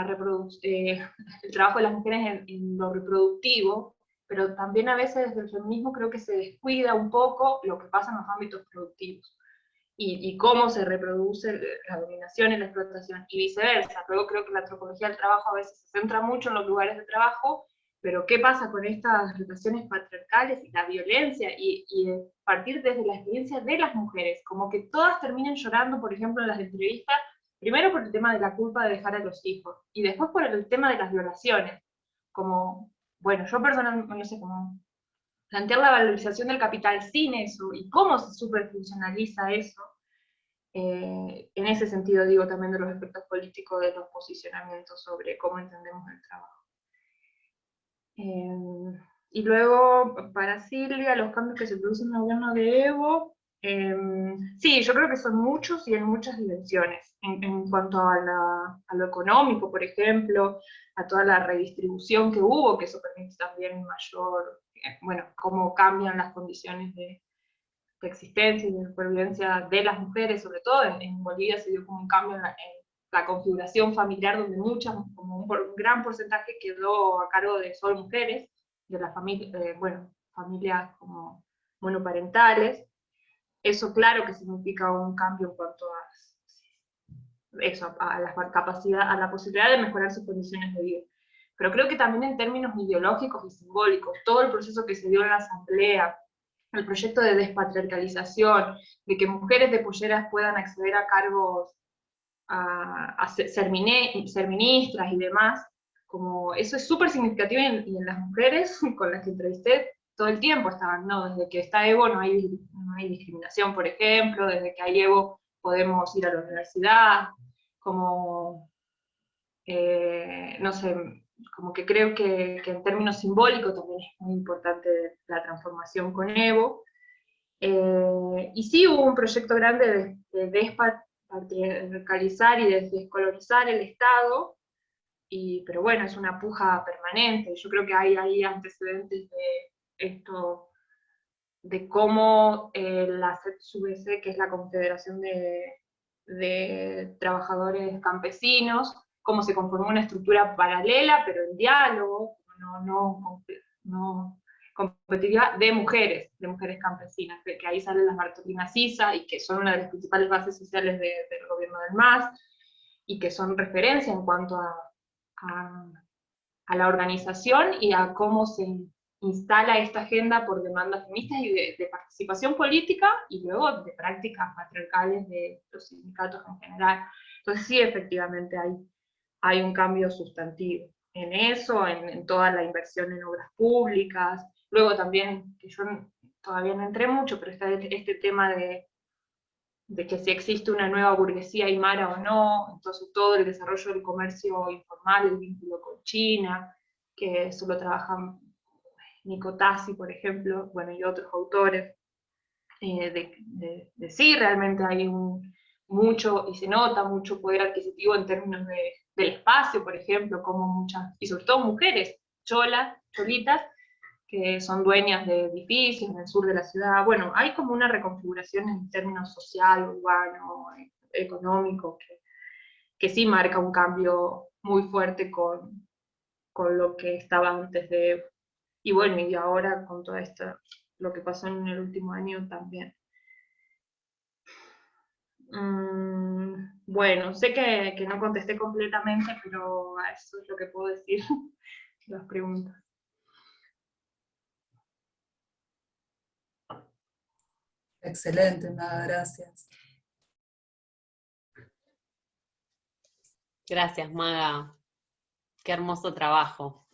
trabajo de las mujeres en lo reproductivo, pero también a veces desde el feminismo creo que se descuida un poco lo que pasa en los ámbitos productivos y cómo se reproduce la dominación y la explotación, y viceversa. Luego creo que la antropología del trabajo a veces se centra mucho en los lugares de trabajo, pero ¿qué pasa con estas relaciones patriarcales y la violencia? Y partir desde la experiencia de las mujeres, como que todas terminen llorando, por ejemplo, en las entrevistas, primero por el tema de la culpa de dejar a los hijos, y después por el tema de las violaciones. Como, bueno, yo personalmente, no sé, como plantear la valorización del capital sin eso, y cómo se superfuncionaliza eso, en ese sentido digo también de los efectos políticos de los posicionamientos sobre cómo entendemos el trabajo. Y luego, para Silvia, los cambios que se producen en el gobierno de Evo, sí, yo creo que son muchos y en muchas dimensiones, en cuanto a lo económico, por ejemplo, a toda la redistribución que hubo, que eso permite también mayor, bueno, cómo cambian las condiciones de existencia y de supervivencia de las mujeres, sobre todo en Bolivia se dio como un cambio en la configuración familiar, donde como un gran porcentaje quedó a cargo de solo mujeres, de las familias, familias como monoparentales. eso claro que significa un cambio en cuanto a eso, a la capacidad, a la posibilidad de mejorar sus condiciones de vida. Pero creo que también en términos ideológicos y simbólicos, todo el proceso que se dio en la asamblea, el proyecto de despatriarcalización, de que mujeres de polleras puedan acceder a cargos, a ser ministras y demás, como eso es súper significativo, y en las mujeres con las que entrevisté todo el tiempo estaban, no, desde que está Evo no hay discriminación, por ejemplo, desde que hay Evo podemos ir a la universidad, como, no sé, como que creo que en términos simbólicos también es muy importante la transformación con Evo. Y sí hubo un proyecto grande de despatriarcalizar y de descolonizar el Estado, pero bueno, es una puja permanente. Yo creo que hay antecedentes de esto, de cómo la CETSUBC, que es la Confederación de Trabajadores Campesinos, cómo se conformó una estructura paralela, pero en diálogo, no competitiva, de mujeres campesinas, que ahí salen las Bartolinas Sisa, y que son una de las principales bases sociales del gobierno del MAS, y que son referencia en cuanto a la organización y a cómo se instala esta agenda por demandas feministas y de participación política, y luego de prácticas patriarcales de los sindicatos en general. Entonces sí, efectivamente hay un cambio sustantivo en eso, en toda la inversión en obras públicas. Luego también, que yo todavía no entré mucho, pero está este tema de que si existe una nueva burguesía aymara o no, entonces todo el desarrollo del comercio informal, el vínculo con China, que eso lo trabajan Nico Tassi, por ejemplo, bueno, y otros autores, de sí, realmente hay mucho, y se nota mucho poder adquisitivo en términos del espacio, por ejemplo, como muchas, y sobre todo mujeres, cholitas, que son dueñas de edificios en el sur de la ciudad. Bueno, hay como una reconfiguración en términos social, urbano, económico, que sí marca un cambio muy fuerte con lo que estaba antes de... Y bueno, y ahora con todo esto, lo que pasó en el último año también. Bueno, sé que no contesté completamente, pero eso es lo que puedo decir, las preguntas.
Excelente, nada, gracias.
Gracias, Maga. Qué hermoso trabajo.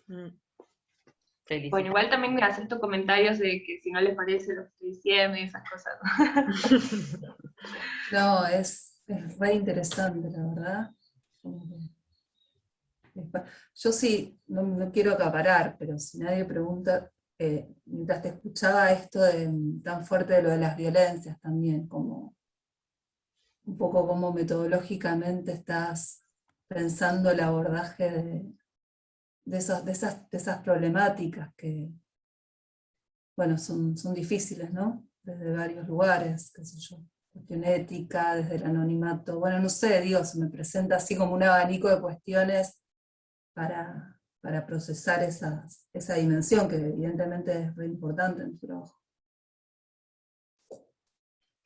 Felicidades.
Bueno, igual también me acepto comentarios de que si no les parece lo que estoy diciendo y esas cosas.
No, es re interesante, la verdad. Yo sí, no quiero acaparar, pero si nadie pregunta, mientras te escuchaba esto tan fuerte de lo de las violencias también, como un poco como metodológicamente estás pensando el abordaje de esas problemáticas que, bueno, son difíciles, ¿no? Desde varios lugares, qué sé yo, cuestión ética, desde el anonimato, bueno, no sé, digo, se me presenta así como un abanico de cuestiones para procesar esa dimensión, que evidentemente es muy importante en tu trabajo.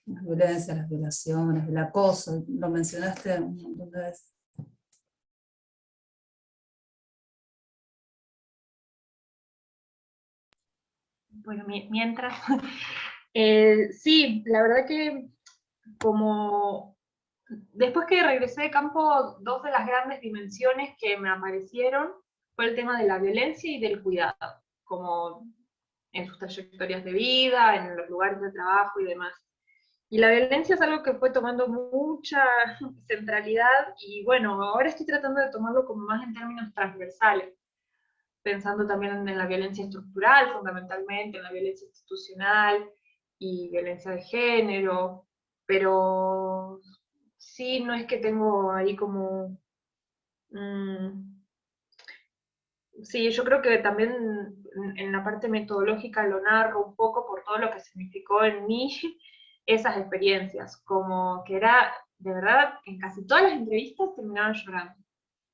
Las violencias, las violaciones, el acoso, lo mencionaste un montón de veces.
Bueno, mientras, sí, la verdad que como después que regresé de campo, dos de las grandes dimensiones que me aparecieron fue el tema de la violencia y del cuidado, como en sus trayectorias de vida, en los lugares de trabajo y demás. Y la violencia es algo que fue tomando mucha centralidad, y bueno, ahora estoy tratando de tomarlo como más en términos transversales, pensando también en la violencia estructural, fundamentalmente, en la violencia institucional y violencia de género, pero sí, no es que tengo ahí como... sí, yo creo que también en la parte metodológica lo narro un poco por todo lo que significó en mí esas experiencias, como que era, de verdad, en casi todas las entrevistas terminaban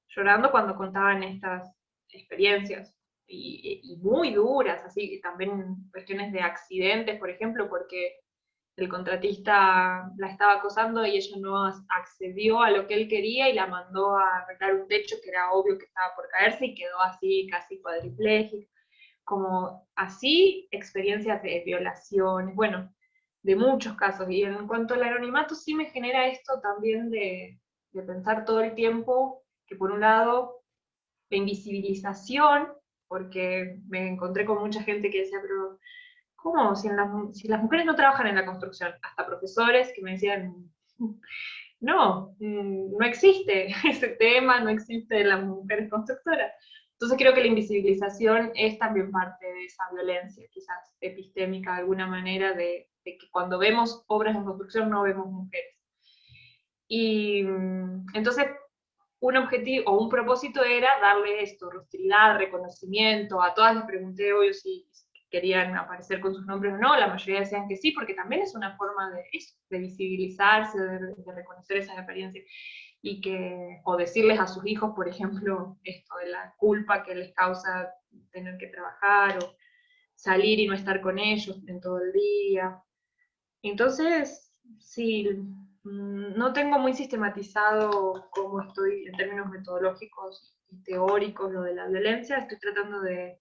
llorando cuando contaban estas experiencias, y muy duras, así, también cuestiones de accidentes, por ejemplo, porque el contratista la estaba acosando y ella no accedió a lo que él quería y la mandó a arreglar un techo que era obvio que estaba por caerse y quedó así casi cuadripléjica. Como así, experiencias de violaciones, bueno, de muchos casos. Y en cuanto al anonimato, sí me genera esto también de pensar todo el tiempo que por un lado la invisibilización, porque me encontré con mucha gente que decía, pero ¿cómo? Si las mujeres no trabajan en la construcción, hasta profesores que me decían, no, no existe ese tema, no existe las mujeres constructoras. Entonces creo que la invisibilización es también parte de esa violencia, quizás epistémica de alguna manera, de que cuando vemos obras en construcción no vemos mujeres. Y entonces un objetivo o un propósito era darle esto, rostridad, reconocimiento. A todas les pregunté hoy si querían aparecer con sus nombres o no, la mayoría decían que sí, porque también es una forma de visibilizarse, de reconocer esas experiencias, o decirles a sus hijos, por ejemplo, esto de la culpa que les causa tener que trabajar, o salir y no estar con ellos en todo el día. Entonces, sí, no tengo muy sistematizado cómo estoy en términos metodológicos y teóricos lo de la violencia, estoy tratando de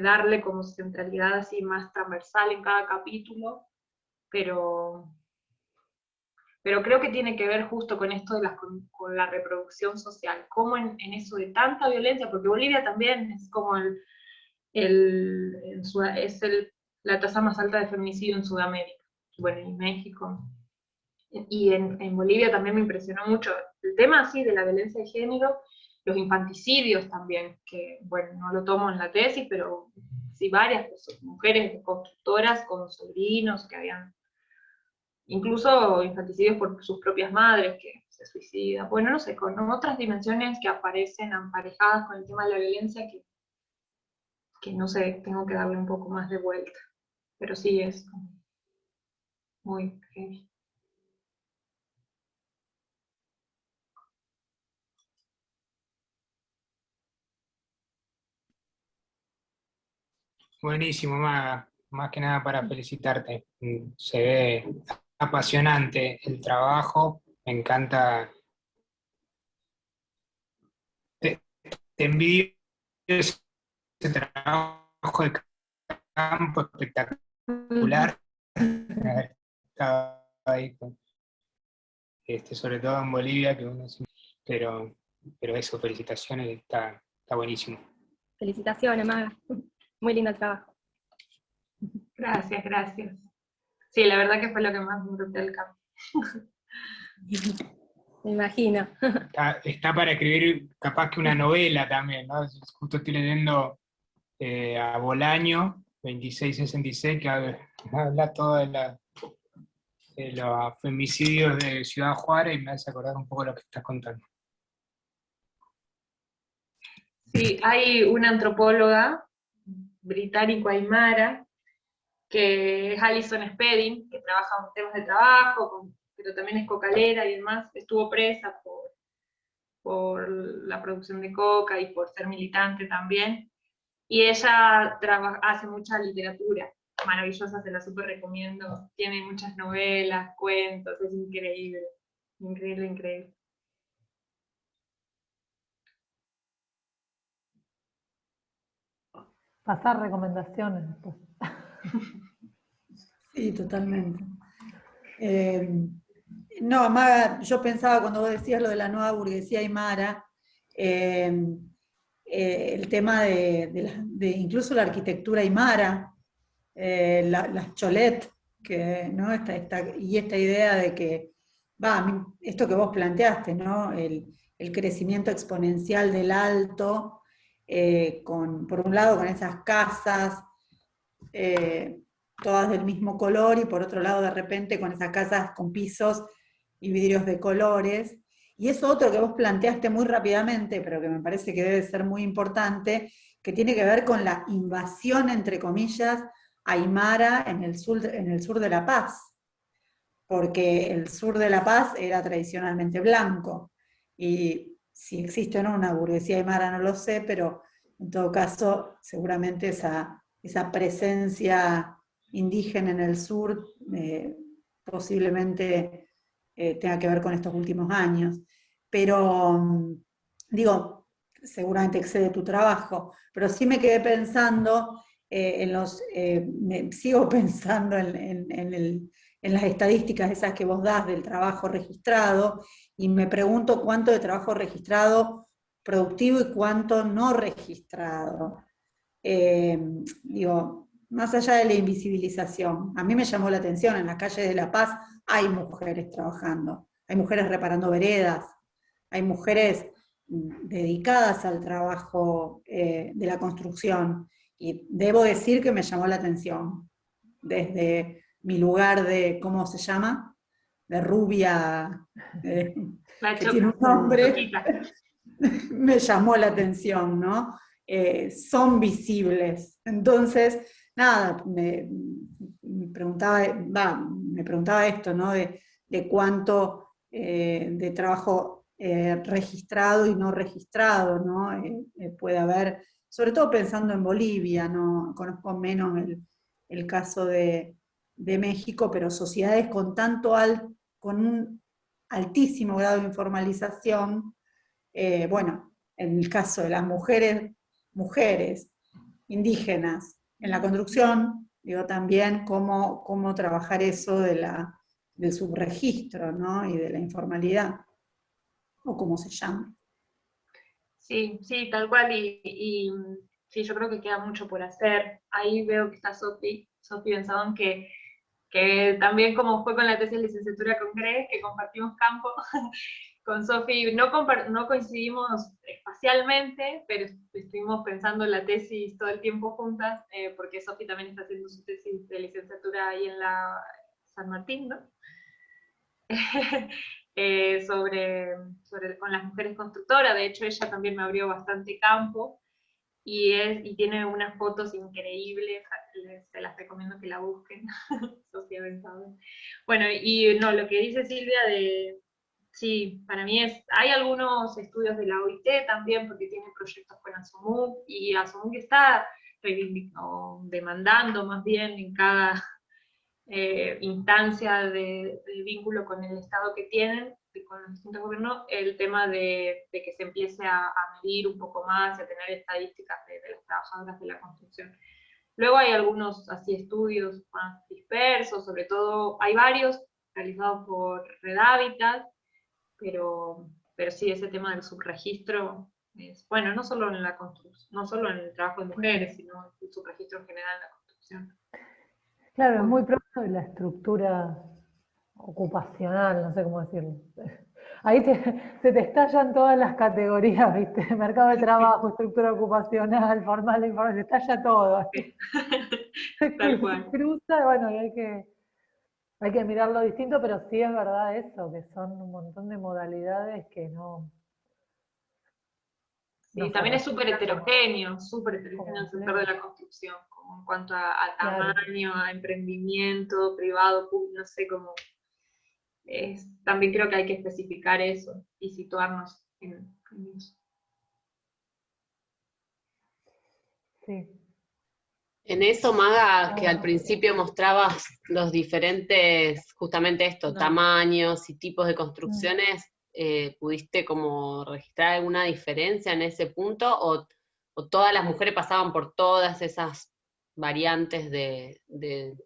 darle como centralidad así más transversal en cada capítulo, pero creo que tiene que ver justo con esto de con la reproducción social, como en eso de tanta violencia, porque Bolivia también es como la tasa más alta de feminicidio en Sudamérica, bueno, y México. Y en Bolivia también me impresionó mucho el tema así de la violencia de género, los infanticidios también, que bueno, no lo tomo en la tesis, pero sí varias mujeres constructoras con sobrinos que habían, incluso infanticidios por sus propias madres que se suicidan, bueno, no sé, con otras dimensiones que aparecen emparejadas con el tema de la violencia que no sé, tengo que darle un poco más de vuelta, pero sí es muy heavy.
Buenísimo, Maga. Más que nada para felicitarte. Se ve apasionante el trabajo. Me encanta. Te envidio ese trabajo de campo espectacular. Haber estado ahí sobre todo en Bolivia, pero eso, felicitaciones, está buenísimo.
Felicitaciones, Maga. Muy lindo el trabajo.
Gracias, gracias. Sí, la verdad que fue lo que más me gustó del campo.
Me imagino.
Está para escribir capaz que una novela también, ¿no? Justo estoy leyendo a Bolaño, 2666, que habla todo de los femicidios de Ciudad Juárez y me hace acordar un poco lo que estás contando.
Sí, hay una antropóloga británico-aymara, que es Alison Spedding, que trabaja en temas de trabajo, pero también es cocalera y demás, estuvo presa por la producción de coca y por ser militante también, y ella hace mucha literatura, maravillosa, se la súper recomiendo, tiene muchas novelas, cuentos, es increíble, increíble, increíble.
Pasar recomendaciones después.
Sí, totalmente. No, Maga, yo pensaba cuando vos decías lo de la nueva burguesía aymara, el tema de incluso la arquitectura aymara, las cholet, ¿no? Y esta idea de que, esto que vos planteaste, ¿no? El crecimiento exponencial del alto, por un lado con esas casas, todas del mismo color, y por otro lado de repente con esas casas con pisos y vidrios de colores. Y eso otro que vos planteaste muy rápidamente, pero que me parece que debe ser muy importante, que tiene que ver con la invasión, entre comillas, aymara en el sur de La Paz, porque el sur de La Paz era tradicionalmente blanco, y si existe o no una burguesía aymara no lo sé, pero en todo caso seguramente esa presencia indígena en el sur, posiblemente tenga que ver con estos últimos años. Pero, digo, seguramente excede tu trabajo, pero sí me quedé pensando sigo pensando en las estadísticas esas que vos das del trabajo registrado, y me pregunto cuánto de trabajo registrado productivo y cuánto no registrado. Digo, más allá de la invisibilización, a mí me llamó la atención, en las calles de La Paz hay mujeres trabajando, hay mujeres reparando veredas, hay mujeres dedicadas al trabajo de la construcción, y debo decir que me llamó la atención, desde mi lugar de, ¿cómo se llama? De rubia, que tiene un nombre, me llamó la atención, ¿no? Son visibles. Entonces, nada, me preguntaba esto, ¿no? De cuánto de trabajo registrado y no registrado, ¿no? Puede haber, sobre todo pensando en Bolivia, ¿no? Conozco menos el caso de México, pero sociedades con con un altísimo grado de informalización. Bueno, en el caso de las mujeres indígenas en la construcción, digo también cómo trabajar eso del subregistro, ¿no? Y de la informalidad, o como se llama.
Sí, sí, tal cual, y sí, yo creo que queda mucho por hacer. Ahí veo que está Sofi Benzabón, que también, como fue con la tesis de licenciatura con Greg, que compartimos campo, con Sofi no coincidimos espacialmente, pero estuvimos pensando en la tesis todo el tiempo juntas, porque Sofi también está haciendo su tesis de licenciatura ahí en la San Martín, ¿no? Con las mujeres constructoras. De hecho, ella también me abrió bastante campo, y tiene unas fotos increíbles, se las recomiendo que la busquen. Sofía Benzabón. Bueno, y no, lo que dice Silvia sí, para mí hay algunos estudios de la OIT también, porque tiene proyectos con ASOMUC, y ASOMUC está demandando más bien en cada instancia de vínculo con el Estado que tienen, con los distintos gobiernos, el tema de que se empiece a medir un poco más y a tener estadísticas de las trabajadoras de la construcción. Luego hay algunos así estudios más dispersos, sobre todo hay varios realizados por Red Hábitat, pero sí, ese tema del subregistro es, bueno, no solo en la construcción, no solo en el trabajo de mujeres, sino el subregistro en general en la construcción.
Claro, es muy propio de la estructura ocupacional, no sé cómo decirlo. Ahí se te estallan todas las categorías, ¿viste? Mercado de trabajo, estructura ocupacional, formal, informal, se estalla todo.
Tal cual.
Se cruza, bueno, y hay que mirarlo distinto, pero sí es verdad eso, que son un montón de modalidades que no...
Sí, también es súper heterogéneo el sector de la construcción, como en cuanto a tamaño, a emprendimiento, privado, público, no sé cómo. También creo que hay que especificar eso y situarnos en eso.
Sí.
En eso, Maga, que al principio mostrabas los diferentes, justamente tamaños y tipos de construcciones, ¿pudiste como registrar alguna diferencia en ese punto? ¿O todas las mujeres pasaban por todas esas variantes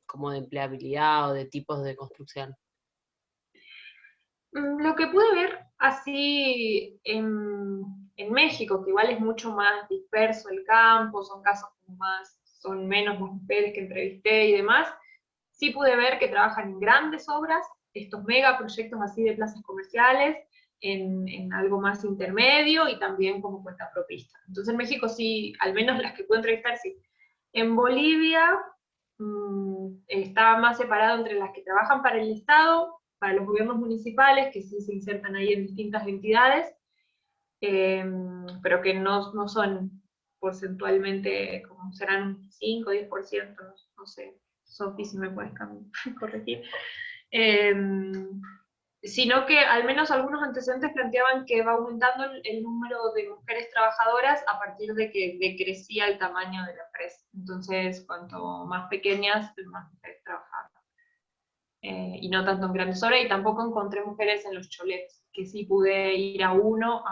como de empleabilidad o de tipos de construcción?
Lo que pude ver así en México, que igual es mucho más disperso el campo, son casos como son menos las mujeres que entrevisté y demás, sí pude ver que trabajan en grandes obras, estos megaproyectos así de plazas comerciales, en algo más intermedio y también como cuentapropista. Entonces en México sí, al menos las que pude entrevistar, sí. En Bolivia está más separado entre las que trabajan para el Estado, para los gobiernos municipales, que sí se insertan ahí en distintas entidades, pero que no son porcentualmente, como serán 5 o 10%, no sé, Sofi, si me puedes corregir. sino que al menos algunos antecedentes planteaban que va aumentando el número de mujeres trabajadoras a partir de que decrecía el tamaño de la empresa. Entonces, cuanto más pequeñas, más mujeres trabajaban. Y no tanto en grandes obras, y tampoco encontré mujeres en los cholets, que sí pude ir a uno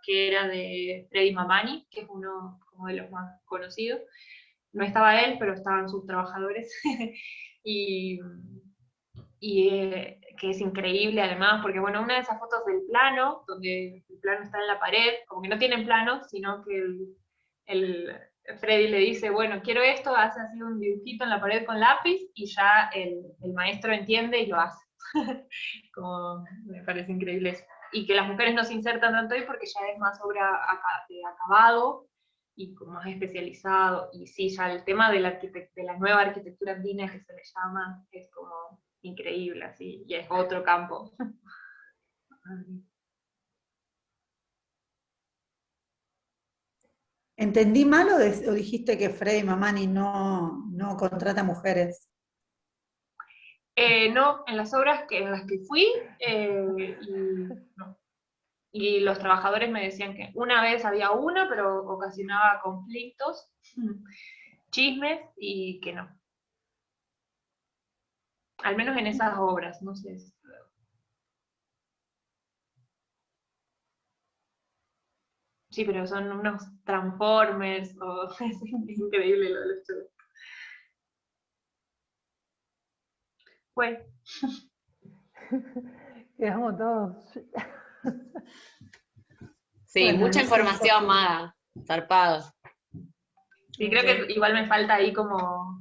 que era de Freddy Mamani, que es uno como de los más conocidos. No estaba él, pero estaban sus trabajadores. y que es increíble además, porque bueno, una de esas fotos del plano, donde el plano está en la pared, como que no tienen plano, sino que Freddy le dice, bueno, quiero esto, hace así un dibujito en la pared con lápiz, y ya el maestro entiende y lo hace. Como, me parece increíble eso. Y que las mujeres no se insertan tanto ahí porque ya es más obra de acabado, y como más especializado, y sí, ya el tema de la nueva arquitectura andina, que se le llama, es como increíble, así, y es otro campo.
¿Entendí mal o dijiste que Freddy Mamani no contrata mujeres?
No, en las obras en las que fui, no. Y los trabajadores me decían que una vez había una, pero ocasionaba conflictos, chismes, y que no. Al menos en esas obras, no sé. Sí, pero son unos Transformers, es increíble lo de los shows. Bueno.
Quedamos todos.
Sí,
Bueno,
mucha
no sé,
información, Maga, zarpado.
Sí, creo que igual me falta ahí como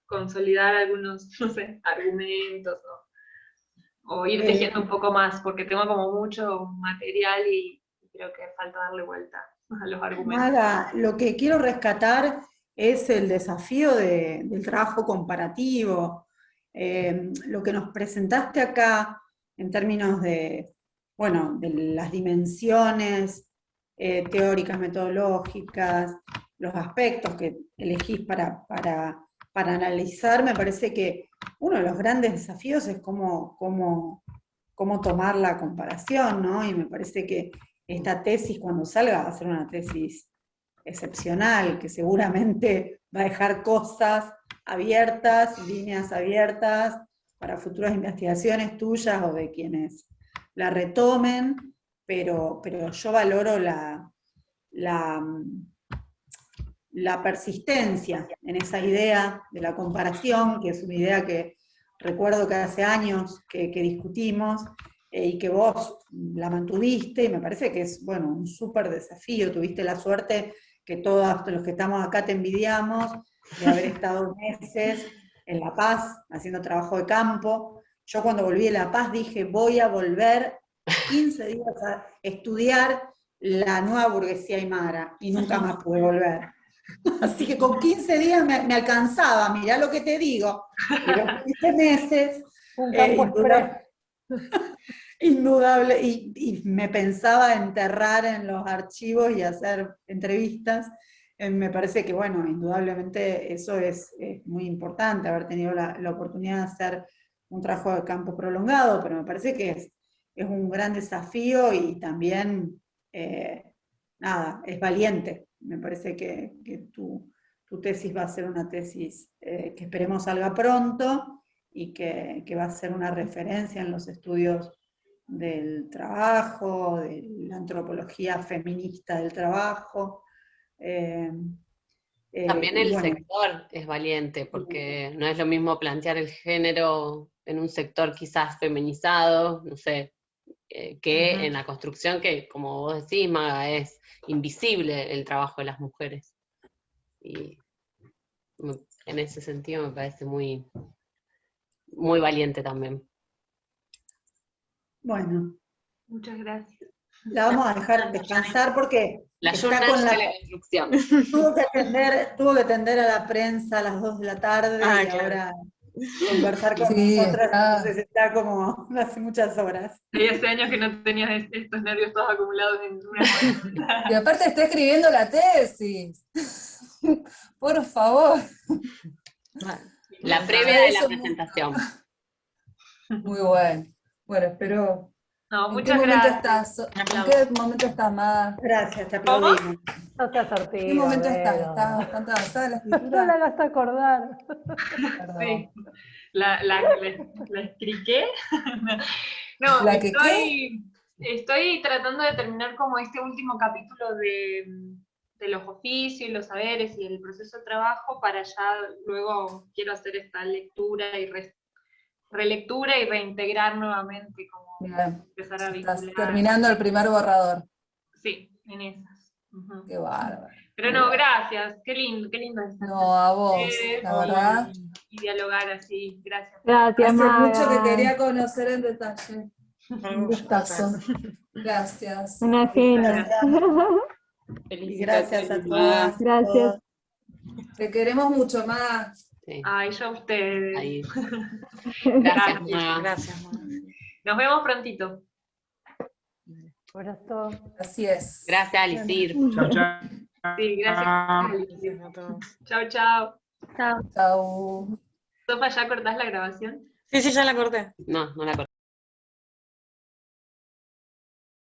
consolidar algunos, no sé, argumentos, o ir tejiendo un poco más, porque tengo como mucho material y creo que falta darle vuelta a los argumentos.
Maga, lo que quiero rescatar es el desafío del trabajo comparativo. Lo que nos presentaste acá en términos de, bueno, de las dimensiones teóricas, metodológicas, los aspectos que elegís para analizar, me parece que uno de los grandes desafíos es cómo tomar la comparación, ¿no? Y me parece que esta tesis, cuando salga, va a ser una tesis excepcional, que seguramente va a dejar cosas abiertas, líneas abiertas para futuras investigaciones tuyas o de quienes la retomen, pero yo valoro la persistencia en esa idea de la comparación, que es una idea que recuerdo que hace años que discutimos, y que vos la mantuviste, y me parece que es, bueno, un súper desafío. Tuviste la suerte que todos los que estamos acá te envidiamos, de haber estado meses en La Paz, haciendo trabajo de campo. Yo cuando volví de La Paz dije, voy a volver 15 días a estudiar la nueva burguesía aymara, y nunca más pude volver. Así que con 15 días me alcanzaba, mirá lo que te digo, pero 15 meses,
Un campo
indudable, y me pensaba enterrar en los archivos y hacer entrevistas. Me parece que, bueno, indudablemente eso es muy importante, haber tenido la oportunidad de hacer un trabajo de campo prolongado, pero me parece que es un gran desafío, y también, nada, es valiente. Me parece que tu tesis va a ser una tesis que esperemos salga pronto, y que va a ser una referencia en los estudios del trabajo, de la antropología feminista del trabajo.
También el sector es valiente, porque no es lo mismo plantear el género en un sector quizás feminizado, no sé, que en la construcción, que como vos decís, Maga, es invisible el trabajo de las mujeres. Y en ese sentido me parece muy, muy valiente también.
Bueno.
Muchas gracias.
La vamos a dejar descansar porque
la
está con
de la construcción.
Tuvo que atender a la prensa a las 2 de la tarde, y claro, ahora conversar con nosotras, entonces está como hace muchas horas.
Y hace años que no tenías estos nervios todos acumulados en una hora.
Y aparte está escribiendo la tesis. Por favor.
La previa de la presentación.
Muy bueno. Bueno, espero.
No,
¿En qué
muchas
momento
gracias.
estás? ¿En qué momento estás más?
Gracias, te
¿Cómo?
aplaudimos.
No te has
¿En qué momento estás?
Vero.
¿Estás bastante avanzada en la
No la
escritura?
hagas acordar.
Perdón.
Sí. La escriqué. No,
¿La que qué?
estoy tratando de terminar como este último capítulo de los oficios y los saberes y el proceso de trabajo para ya luego quiero hacer esta lectura y relectura y reintegrar nuevamente, como
Bien.
empezar a
Estás
vincular.
terminando el primer borrador.
Sí, en esas. Ujú.
Qué bárbaro.
Pero no, gracias, qué lindo estar
No, a vos, la verdad.
y dialogar así, gracias.
Gracias,
Hace mucho que
Maga.
quería conocer en detalle. Un gustazo.
Gracias.
Gracias.
Una genia.
Y gracias a todas.
Gracias.
Te queremos mucho más.
Sí,
Ay, yo a ustedes.
ahí. Gracias,
Gracias.
Maga.
Gracias, Maga.
Nos vemos prontito.
Abrazo.
Así es.
Gracias, Alisir.
Chao, chao.
Sí, gracias.
Gracias a todos.
Chao, chao.
Chao.
Chau.
Sofa, ¿ya cortás la grabación?
Sí, ya la corté.
No, no la corté.